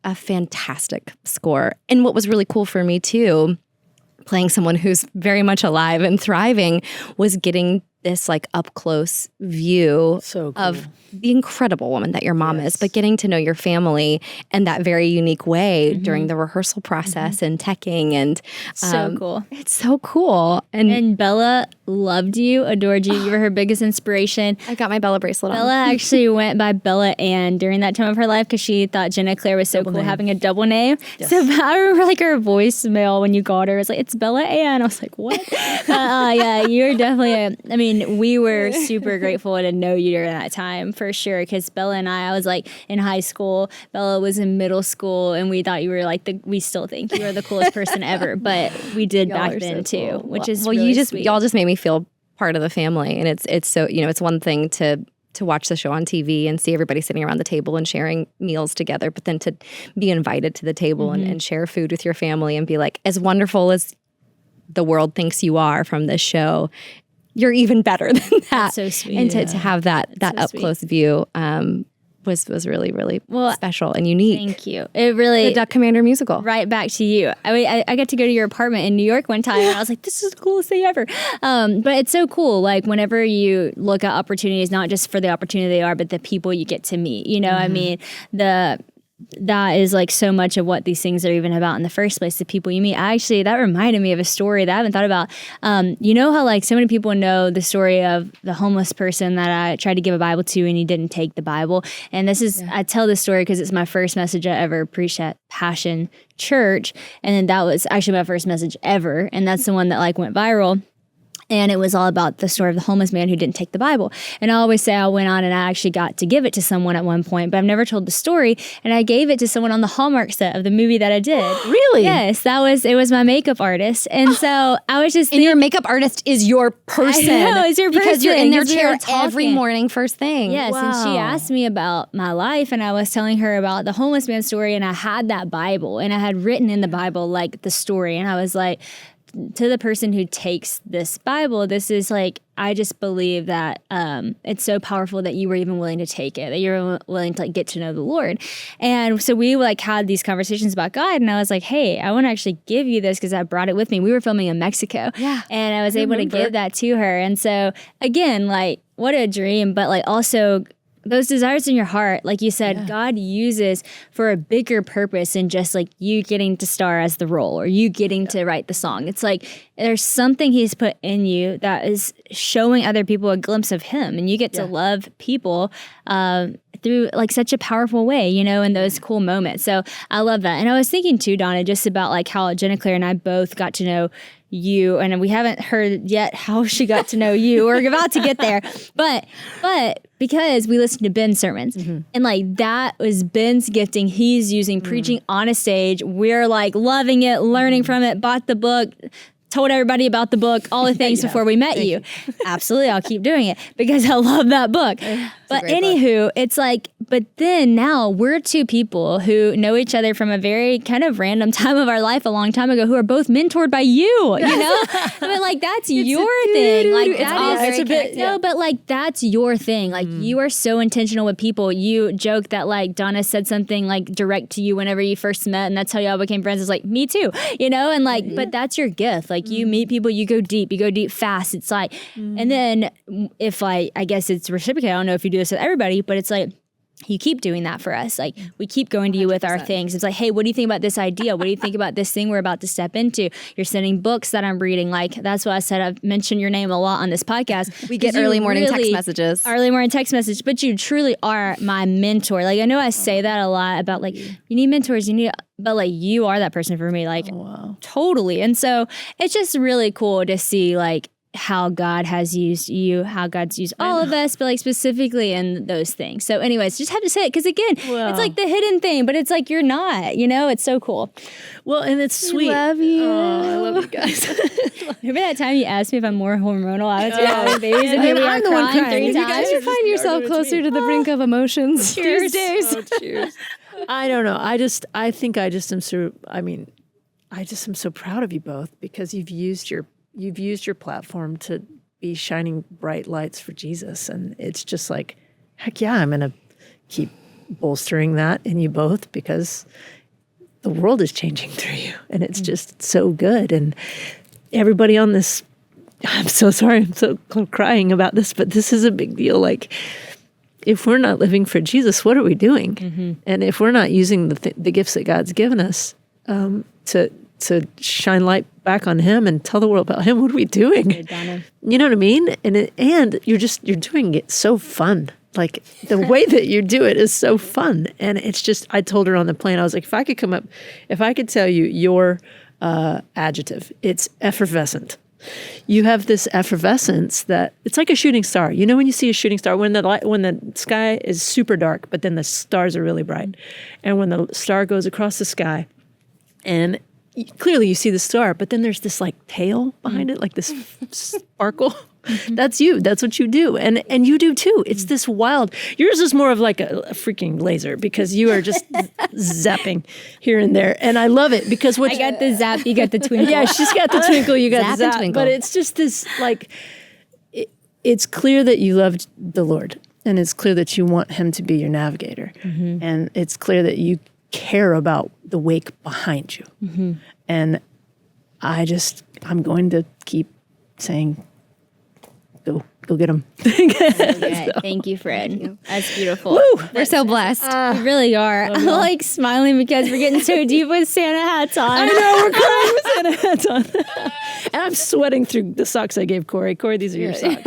a fantastic score. And what was really cool for me too, playing someone who's very much alive and thriving, was getting this like up close view So cool. of the incredible woman that your mom is, but getting to know your family in that very unique way during the rehearsal process and teching, and So cool. It's so cool. And Bella loved you, adored you. You were her biggest inspiration. I got my Bella bracelet on. Bella actually went by Bella Ann during that time of her life because she thought Ginna Claire was so cool having a double name. Yes. So I remember like her voicemail when you called her. It was like, it's Bella Ann. I was like, what? Yeah, you're definitely, we were super grateful to know you during that time for sure, because Bella and I was like in high school. Bella was in middle school, and we thought you were like we still think you were the coolest person ever, but we did Y'all back are then so too, cool. which is well, really sweet. y'all just made me feel part of the family, and it's so, it's one thing to watch the show on TV and see everybody sitting around the table and sharing meals together, but then to be invited to the table and share food with your family and be like, as wonderful as the world thinks you are from this show, you're even better than that. That's so sweet. And to have that so up sweet. close view was really, really special and unique. Thank you. It really The Duck Commander musical. right back to you. I got to go to your apartment in New York one time, and I was like, this is the coolest thing ever. But it's so cool. Like whenever you look at opportunities, not just for the opportunity they are, but the people you get to meet. That is like so much of what these things are even about in the first place, the people you meet. Actually, that reminded me of a story that I haven't thought about. You know how like so many people know the story of the homeless person that I tried to give a Bible to and he didn't take the Bible. And this is, I tell this story because it's my first message I ever preached at Passion Church. And then that was actually my first message ever. And that's the one that like went viral. And it was all about the story of the homeless man who didn't take the Bible. And I always say I went on and I actually got to give it to someone at one point, but I've never told the story. And I gave it to someone on the Hallmark set of the movie that I did. Really? Yes, it was my makeup artist. And so I was just And your makeup artist is your person. I know, it's your Because you're in their person, 'cause we chair were every talking. morning first thing. Yes, and she Wow. asked me about my life, and I was telling her about the homeless man story, and I had that Bible, and I had written in the Bible like the story, and I was like, to the person who takes this Bible, this is like, I just believe that it's so powerful that you were even willing to take it, that you're willing to like get to know the Lord. And so we like had these conversations about God, and I was like, hey, I want to actually give you this because I brought it with me. We were filming in Mexico, and I was able to give that to her. And so again, like what a dream, but like also those desires in your heart, like you said, God uses for a bigger purpose than just like you getting to star as the role or you getting to write the song. It's like there's something he's put in you that is showing other people a glimpse of him, and you get to love people through like such a powerful way, in those cool moments. So I love that. And I was thinking too, Donna, just about like how Ginna Claire and I both got to know you, and we haven't heard yet how she got to know you. We're about to get there, but because we listened to Ben's sermons, and like that was Ben's gifting. He's using preaching on a stage. We're like loving it, learning from it, bought the book, told everybody about the book, all the things before we met you. Absolutely, I'll keep doing it because I love that book. But anywho, it's like, but then now we're two people who know each other from a very kind of random time of our life a long time ago who are both mentored by you, But like that's your thing. Like It's that all is very connected. no, but like that's your thing. Like you are so intentional with people. You joke that like Donna said something like direct to you whenever you first met, and that's how y'all became friends. It's like me too, and like, but that's your gift. Like you meet people, you go deep fast. It's like, and then if I guess it's reciprocated. I don't know if you do this with everybody, but it's like, you keep doing that for us. Like we keep going to you with our things. It's like, hey, what do you think about this idea? What do you think about this thing we're about to step into? You're sending books that I'm reading. Like that's why I said I've mentioned your name a lot on this podcast. We get early morning text messages. Early morning text message, but you truly are my mentor. Like I know I say that a lot about like you need mentors, but like you are that person for me. Like totally. And so it's just really cool to see like how God has used you, how God's used all of us, but like specifically in those things. So anyways, just have to say it because again, it's like the hidden thing, but it's like you're not, it's so cool. Well, and it's sweet. love you. Oh, I love you guys. Remember that time you asked me if I'm more hormonal? I was having babies and here we are I'm the one crying crying. 3 You guys times. are Find yourself closer to the brink of emotions these days. Cheers. I don't know. I think I just am so, I just am so proud of you both because you've used your platform to be shining bright lights for Jesus. And it's just like, heck yeah, I'm going to keep bolstering that in you both because the world is changing through you. And it's just so good. And everybody on this I'm so sorry. I'm so crying about this, but this is a big deal. Like, if we're not living for Jesus, what are we doing? Mm-hmm. And if we're not using the gifts that God's given us to shine light back on Him and tell the world about Him, what are we doing? Good, Donna. You know what I mean? And you're doing it so fun. Like, the way that you do it is so fun. And it's just, I told her on the plane, I was like, if I could tell you your adjective, it's effervescent. You have this effervescence that it's like a shooting star. You know, when you see a shooting star, when the sky is super dark, but then the stars are really bright. And when the star goes across the sky, and clearly you see the star, but then there's this like tail behind it, like this sparkle. That's you. That's what you do. And you do too. It's this wild. Yours is more of like a freaking laser because you are just zapping here and there. And I love it because I got the zap, you got the twinkle. Yeah, she's got the twinkle, you got Zap the and zap. twinkle. But it's just this like, it's clear that you loved the Lord. And it's clear that you want Him to be your navigator. Mm-hmm. And it's clear that you care about the wake behind you. Mm-hmm. And I'm going to keep saying, go get them. Thank you, Fred. That's beautiful. Woo, we're so blessed. We really are. I'm like smiling because we're getting so deep with Santa hats on. I know, we're crying with Santa hats on. And I'm sweating through the socks I gave Corey. Corey, these are your socks.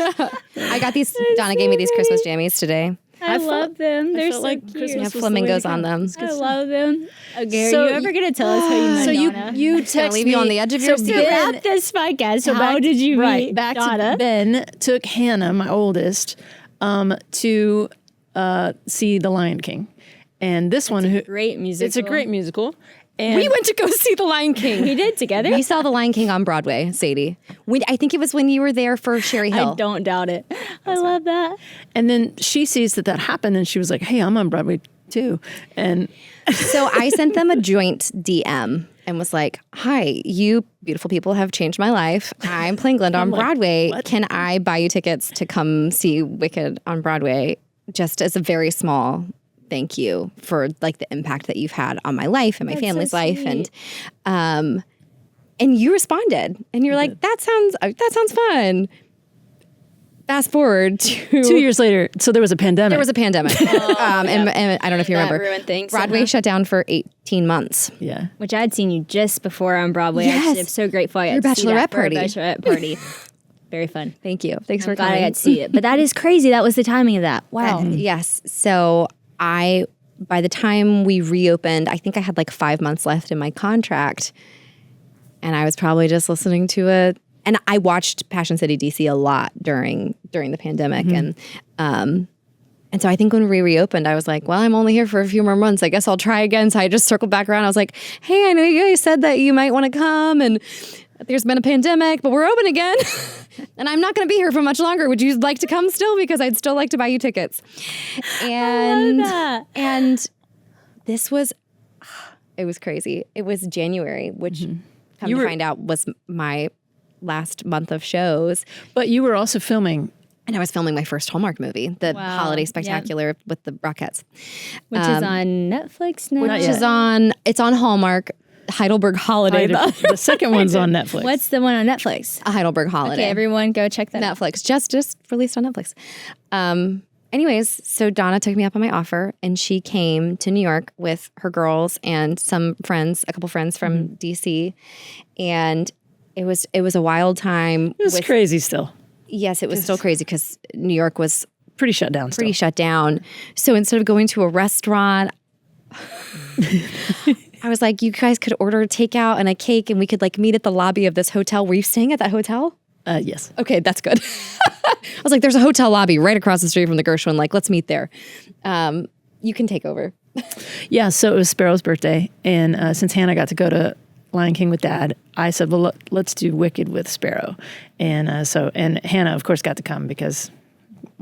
I got these. Donna gave me these Christmas jammies today. I love them. They're so like cute. Christmas They have was the flamingos way to on go. them. I love them. Okay, So are you ever going to tell us how you met So Donna? you Gonna text leave me you on the edge of your to seat. wrap this podcast, so how did you meet back Donna? to Ben took Hannah, my oldest, to see The Lion King. And this Great musical. it's a great musical. And We went to go see The Lion King. We did together. We saw The Lion King on Broadway, Sadie. I think it was when you were there for Sherry Hill. I don't doubt it. I love that. And then she sees that happened, and she was like, "Hey, I'm on Broadway too." And So I sent them a joint DM and was like, "Hi, you beautiful people have changed my life. I'm playing Glinda on Broadway. what? Can I buy you tickets to come see Wicked on Broadway just as a very small thank you for like the impact that you've had on my life and my family's life?" sweet. And you responded and you're like, that sounds fun. Fast forward to 2 years later, so there was a pandemic. there was a pandemic. And I don't know if you That remember. ruined things Broadway somehow. shut down for 18 months. yeah. Which I had seen you just before on Broadway. Yes. Actually, I'm so grateful I got Your to see that bachelorette for a party. Bachelorette party. Very fun. Thank you. Thanks I'm for glad coming. I got to see it. But that is crazy. That was the timing of that. Wow. Yes. So by the time we reopened, I think I had like 5 months left in my contract. And I was probably just listening to it. And I watched Passion City DC a lot during the pandemic. And so I think when we reopened, I was like, well, I'm only here for a few more months. I guess I'll try again. So I just circled back around. I was like, hey, I know you guys said that you might want to come and there's been a pandemic, but we're open again. And I'm not going to be here for much longer. Would you like to come still? Because I'd still like to buy you tickets. And, and this was, it was crazy. It was January, which come to find out was my last month of shows. But you were also filming. And I was filming my first Hallmark movie, the Wow. Holiday Yep. Spectacular with the Rockettes. Which is on Netflix now. Which is it's on Hallmark, Heidelberg Holiday. The second one's on Netflix. What's the one on Netflix? A Heidelberg Holiday. Okay, everyone go check that out. Netflix, just released on Netflix. Anyways, so Donna took me up on my offer and she came to New York with her girls and some friends, a couple friends from DC. And it was a wild time. It was crazy still. Yes, it was still crazy because New York was Pretty shut down still. pretty shut down. So instead of going to a restaurant, I was like, you guys could order takeout and a cake and we could like meet at the lobby of this hotel. Were you staying at that hotel? Yes. Okay, that's good. I was like, there's a hotel lobby right across the street from the Gershwin. Like, let's meet there. You can take over. Yeah, so it was Sparrow's birthday. And since Hannah got to go to Lion King with Dad, I said, well, let's do Wicked with Sparrow. And and Hannah, of course, got to come because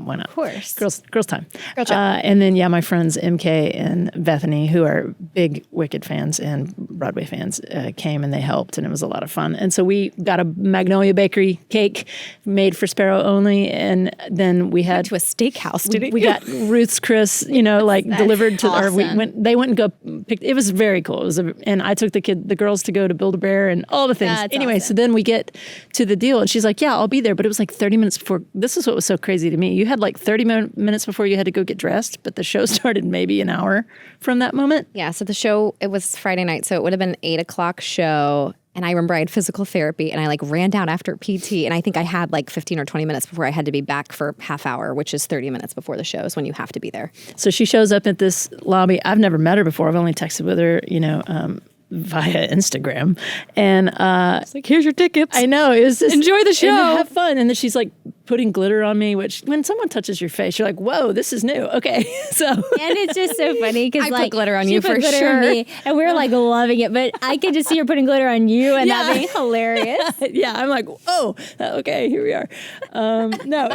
why not? Of course. Girls time. Girl trip. And then, my friends MK and Bethany, who are big Wicked fans and Broadway fans, came and they helped, and it was a lot of fun. And so we got a Magnolia Bakery cake made for Sparrow only, and then we had to a steakhouse, didn't we got Ruth's Chris, delivered to awesome. they went and go pick. It was very cool. And I took the girls to go to Build-A-Bear and all the things. That's anyway, awesome. so then we get to the deal, and she's like, "Yeah, I'll be there." But it was like 30 minutes before. This is what was so crazy to me. You had like 30 minutes before you had to go get dressed, but the show started maybe an hour from that moment. Yeah, so the show, it was Friday night, so it would have been 8:00 show. And I remember I had physical therapy and I like ran down after PT. And I think I had like 15 or 20 minutes before I had to be back for half hour, which is 30 minutes before the show is when you have to be there. So she shows up at this lobby. I've never met her before. I've only texted with her, via Instagram. And It's like, here's your tickets. I know. It was just, Enjoy the show. And have fun. And then she's like putting glitter on me, which when someone touches your face, you're like, whoa, this is new. Okay. So And it's just so funny because I like put glitter on she you put for glitter sure. on me, and we were like loving it, but I could just see her putting glitter on you, and that Yeah. being hilarious. yeah, I'm like, oh, okay, here we are. No.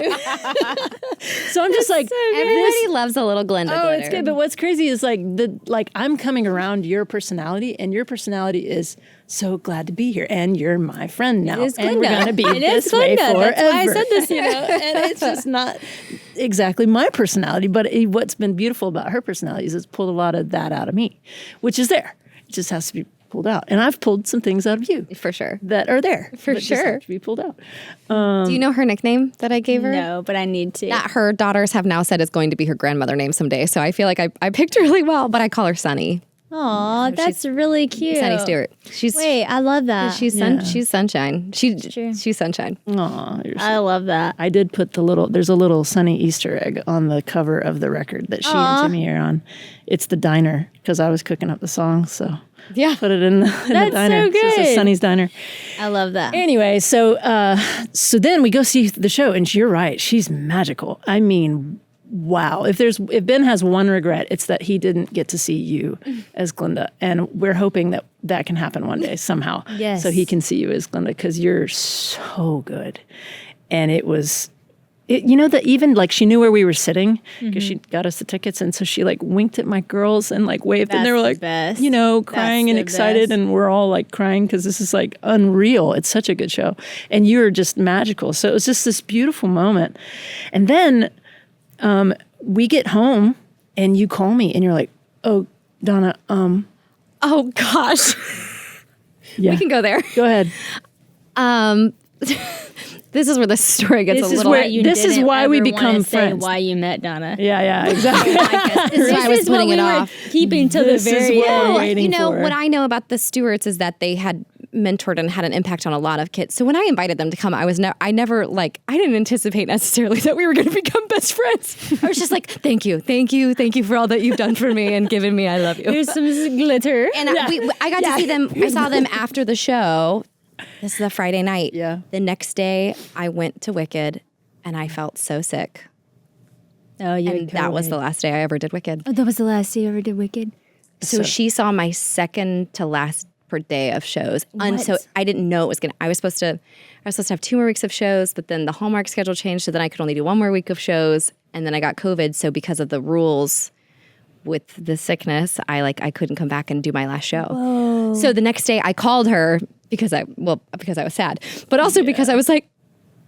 So I'm just like, Everybody loves a little Glinda oh, glitter. it's good. But what's crazy is like I'm coming around your personality, and your personality is so glad to be here, and you're my friend now, is and we're Glinda. gonna be It is this way Glinda. forever. That's why I said this, and it's just not exactly my personality. But what's been beautiful about her personality is it's pulled a lot of that out of me, which is there. It just has to be pulled out, and I've pulled some things out of you For sure. that are there For that just sure. have to be pulled out. Do you know her nickname that I gave her? No, but I need to. That her daughters have now said is going to be her grandmother name someday. So I feel like I picked her really well, but I call her Sunny. Aw, that's really cute. Sunny Stuart. Wait, I love that. She's sunshine. She's sunshine. Aw, you're so I love that. I did put there's a little Sunny Easter egg on the cover of the record that she and Jimmy are on. It's the diner because I was cooking up the song, so Yeah. put it in the That's diner. so So it says good. Sunny's Diner. I love that. Anyway, so then we go see the show, and you're right, she's magical. I mean, wow. If Ben has one regret, it's that he didn't get to see you as Glinda, and we're hoping that can happen one day somehow. Yes. So he can see you as Glinda because you're so good, and it was. That even like she knew where we were sitting because she got us the tickets, and so she like winked at my girls and like waved, and they That's were the like, best. crying That's and the excited, best. and we're all like crying because this is like unreal. It's such a good show, and you're just magical. So it was just this beautiful moment, and then we get home, and you call me, and you're like, "Oh, Donna, Oh gosh. yeah, We can go there. go ahead." This is where the story gets This a is little. where- You this is didn't why we ever become wanna say friends. Why you met Donna? Yeah, exactly. This is why I was This is what putting we it were off. keeping to This the is very what we're end. waiting for. What I know about the Stewarts is that they had mentored and had an impact on a lot of kids. So when I invited them to come, I didn't anticipate necessarily that we were going to become best friends. I was just like, thank you for all that you've done for me and given me. I love you. Here's some glitter. And I got to see them. I saw them after the show. This is a Friday night. Yeah. The next day, I went to Wicked, and I felt so sick. Oh, you. And that was the last day I ever did Wicked. Oh, that was the last day you ever did Wicked. So she saw my second to last per day of shows. And so What? I didn't know it was gonna. I was supposed to have 2 more weeks of shows, but then the Hallmark schedule changed, so then I could only do 1 more week of shows, and then I got COVID. So because of the rules with the sickness, I couldn't come back and do my last show. So the next day I called her because I was sad, but also because I was like,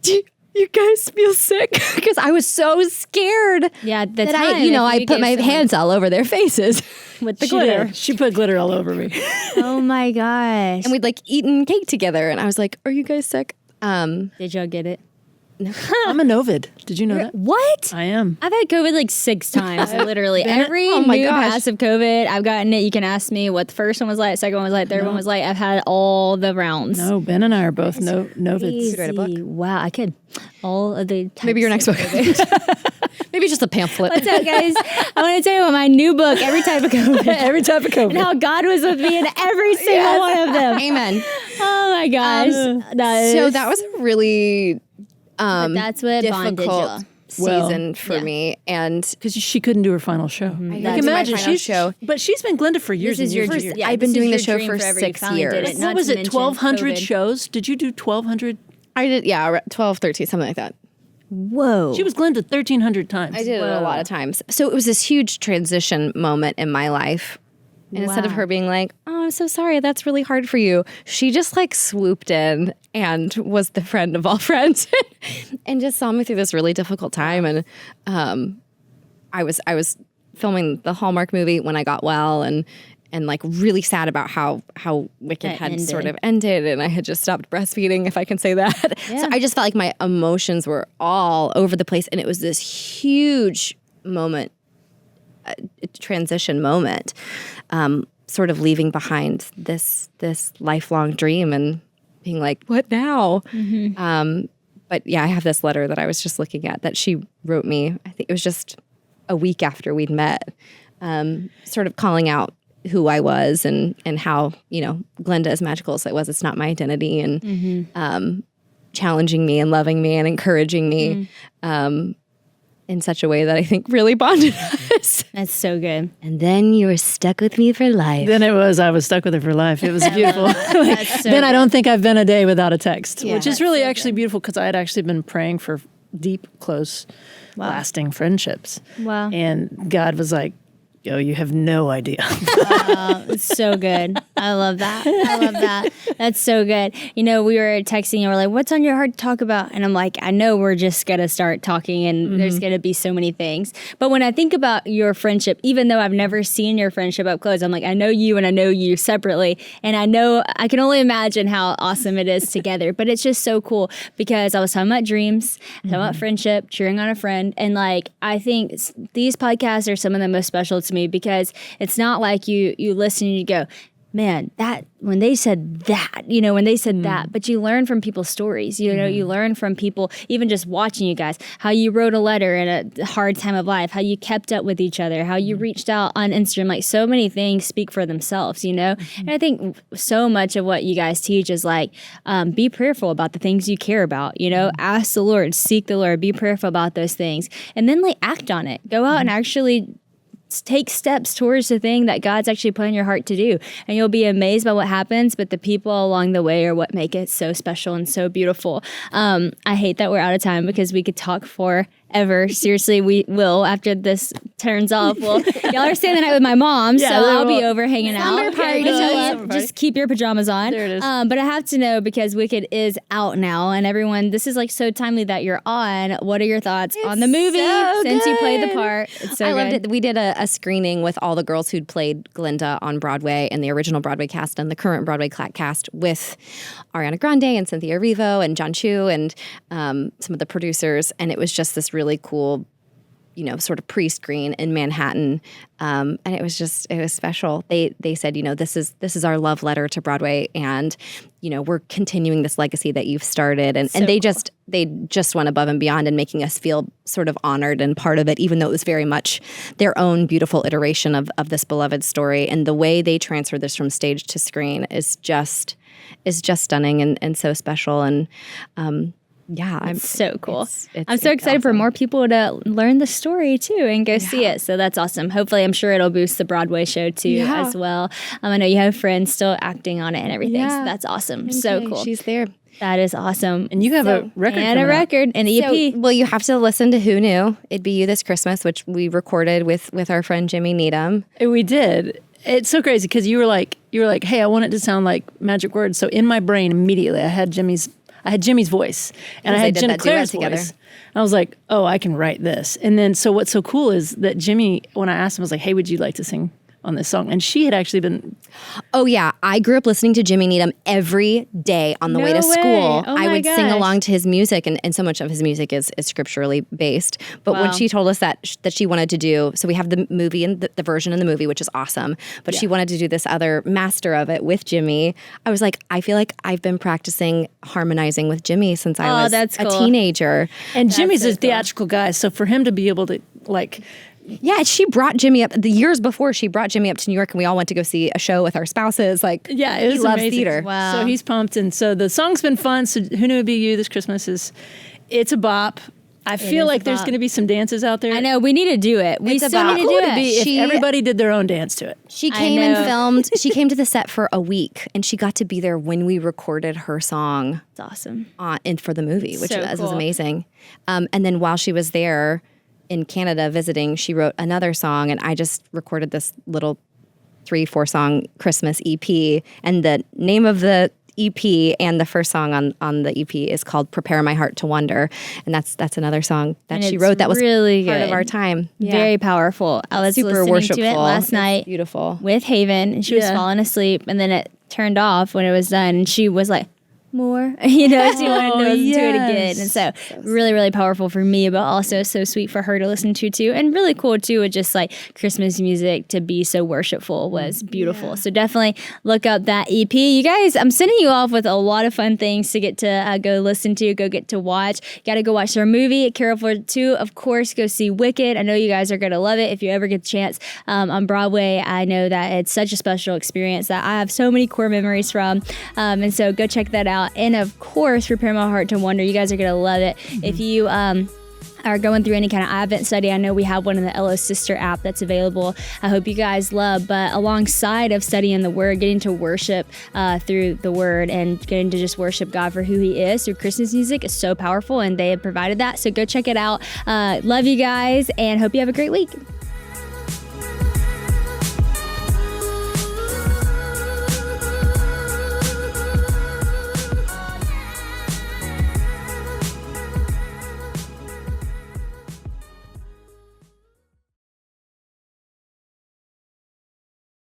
"Do you guys feel sick?" Because I was so scared. Yeah, at the that time, I if you put gave my someone- hands all over their faces with the She glitter. did. She put glitter all over me. Oh my gosh. And we'd eaten cake together, and I was like, "Are you guys sick?" Did y'all get it? I'm a Novid. Did you know that? What? I am. I've had COVID 6 times, literally. Every Oh my new gosh. passive COVID, I've gotten it. You can ask me what the first one was like, second one was like, third one was like. I've had all the rounds. No, Ben and I are both Novids. Could write a book. Easy. Wow, I could. All of the types Maybe your next of book. Maybe just a pamphlet. What's up, guys? I want to tell you about my new book, Every Type of COVID. Every type of COVID. And how God was with me in every single one of them. Amen. Oh my gosh. So that was a really that's what bonded difficult y'all. season for yeah. me, and Because she couldn't do her final show. couldn't Like, do my imagine final she's show. but she's been Glinda for years. This is and your years and dream. years. Yeah, I've been this is doing your the show dream for forever. You 6 finally did years. it, What not was to it? mention 1,200 COVID. shows? Did you do 1,200? I did 12, 13, something like that. Whoa. She was Glinda 1,300 times. I did it a lot of times. So it was this huge transition moment in my life. And instead of her being like, oh, I'm so sorry, that's really hard for you, she just like swooped in and was the friend of all friends and just saw me through this really difficult time. And I was filming the Hallmark movie when I got well, and like really sad about how Wicked had sort of ended, and I had just stopped breastfeeding, if I can say that. Yeah. So I just felt like my emotions were all over the place, and it was this huge moment, transition moment, sort of leaving behind this lifelong dream and being like, what now? But yeah, I have this letter that I was just looking at that she wrote me. I think it was just a week after we'd met, sort of calling out who I was and how, Glinda, as magical as it was, it's not my identity, and challenging me and loving me and encouraging me in such a way that I think really bonded us. That's so good. And then you were stuck with me for life. Then I was stuck with her for life. It was beautiful. Then I don't think I've been a day without a text, which is really actually beautiful, because I had actually been praying for deep, close, lasting friendships. Wow. And God was like, yo, you have no idea. It's so good. I love that. That's so good. We were texting and we're like, what's on your heart to talk about? And I'm like, I know we're just going to start talking, and there's going to be so many things. But when I think about your friendship, even though I've never seen your friendship up close, I'm like, I know you and I know you separately. And I can only imagine how awesome it is together. But it's just so cool, because I was talking about dreams, talking about friendship, cheering on a friend. And like, I think these podcasts are some of the most special to me, because it's not like you listen and you go, man, that when they said that, that, but you learn from people's stories, you learn from people, even just watching you guys, how you wrote a letter in a hard time of life, how you kept up with each other, how you reached out on Instagram, like so many things speak for themselves, And I think so much of what you guys teach is like, be prayerful about the things you care about, ask the Lord, seek the Lord, be prayerful about those things, and then like act on it, go out and actually take steps towards the thing that God's actually put in your heart to do. And you'll be amazed by what happens, but the people along the way are what make it so special and so beautiful. I hate that we're out of time, because we could talk forever. Seriously, we will after this turns off. Well, y'all are staying the night with my mom, so I'll be over hanging out. Just keep your pajamas on. There it is. But I have to know, because Wicked is out now, and everyone, this is like so timely that you're on. What are your thoughts on the movie since you played the part? It's so I loved it. We did a screening with all the girls who'd played Glinda on Broadway, and the original Broadway cast and the current Broadway cast, with Ariana Grande and Cynthia Erivo and John Chu and some of the producers. And it was just this really cool, sort of pre-screen in Manhattan. And it was special. They said, this is our love letter to Broadway, and, we're continuing this legacy that you've started. And they just went above and beyond in making us feel sort of honored and part of it, even though it was very much their own beautiful iteration of this beloved story. And the way they transferred this from stage to screen is just stunning and so special. And, it's so cool. I'm so excited for more people to learn the story too and go see it. So that's awesome. Hopefully, I'm sure it'll boost the Broadway show too as well. I know you have friends still acting on it and everything. Yeah. So that's awesome. So cool. She's there. That is awesome. And you have a record and a record, an EP. So, well, you have to listen to Who Knew It'd Be You This Christmas, which we recorded with our friend Jimmy Needham. We did. It's so crazy, because you were like, hey, I want it to sound like Magic Words. So in my brain immediately, I had Jimmy's voice, and I had Ginna Claire's voice. I was like, oh, I can write this. And then, so what's so cool is that Jimmy, when I asked him, I was like, hey, would you like to sing on this song? And she had actually been... Oh, yeah. I grew up listening to Jimmy Needham every day on the way to school. I would sing along to his music, and so much of his music is scripturally based. But when she told us that she wanted to do... So we have the movie and the version in the movie, which is awesome. But she wanted to do this other master of it with Jimmy. I was like, I feel like I've been practicing harmonizing with Jimmy since I was a teenager. And Jimmy's a theatrical guy, so for him to be able to, like... Yeah, she brought Jimmy up the years before. She brought Jimmy up to New York, and we all went to go see a show with our spouses. Like, yeah, it was he loves amazing. Theater. Wow. So he's pumped, and so the song's been fun. So Who Knew It'd Be You This Christmas it's a bop. I feel like there's going to be some dances out there. I know, we need to do it. We It's still about- need to do Cool to it. be- If everybody did their own dance to it. She I came and know. filmed. She came to the set for a week, and she got to be there when we recorded her song It's awesome. for the movie, which So was cool. amazing. And then while she was there in Canada visiting, she wrote another song, and I just recorded this little 3-4 song Christmas EP. And the name of the EP and the first song on the EP is called "Prepare My Heart to Wonder," and that's another song that And she it's wrote that was really part good. of our time. Yeah. Very powerful. I was super listening worshipful. to it last It's night beautiful. with Haven, and she was Yeah. falling asleep, and then it turned off when it was done, and she was like, more, she wanted to listen to it again. And so really, really powerful for me, but also so sweet for her to listen to too. And really cool too, with just like Christmas music to be so worshipful was beautiful. So definitely look up that EP. You guys, I'm sending you off with a lot of fun things to get to go listen to, go get to watch. Got to go watch their movie, Carol for Two. Of course, go see Wicked. I know you guys are going to love it if you ever get the chance on Broadway. I know that it's such a special experience that I have so many core memories from. And so go check that out. And of course, Prepare My Heart to Wonder. You guys are going to love it. If you are going through any kind of Advent study, I know we have one in the LO Sister app that's available. I hope you guys love. But alongside of studying the Word, getting to worship through the Word and getting to just worship God for who He is through Christmas music is so powerful, and they have provided that. So go check it out. Love you guys, and hope you have a great week.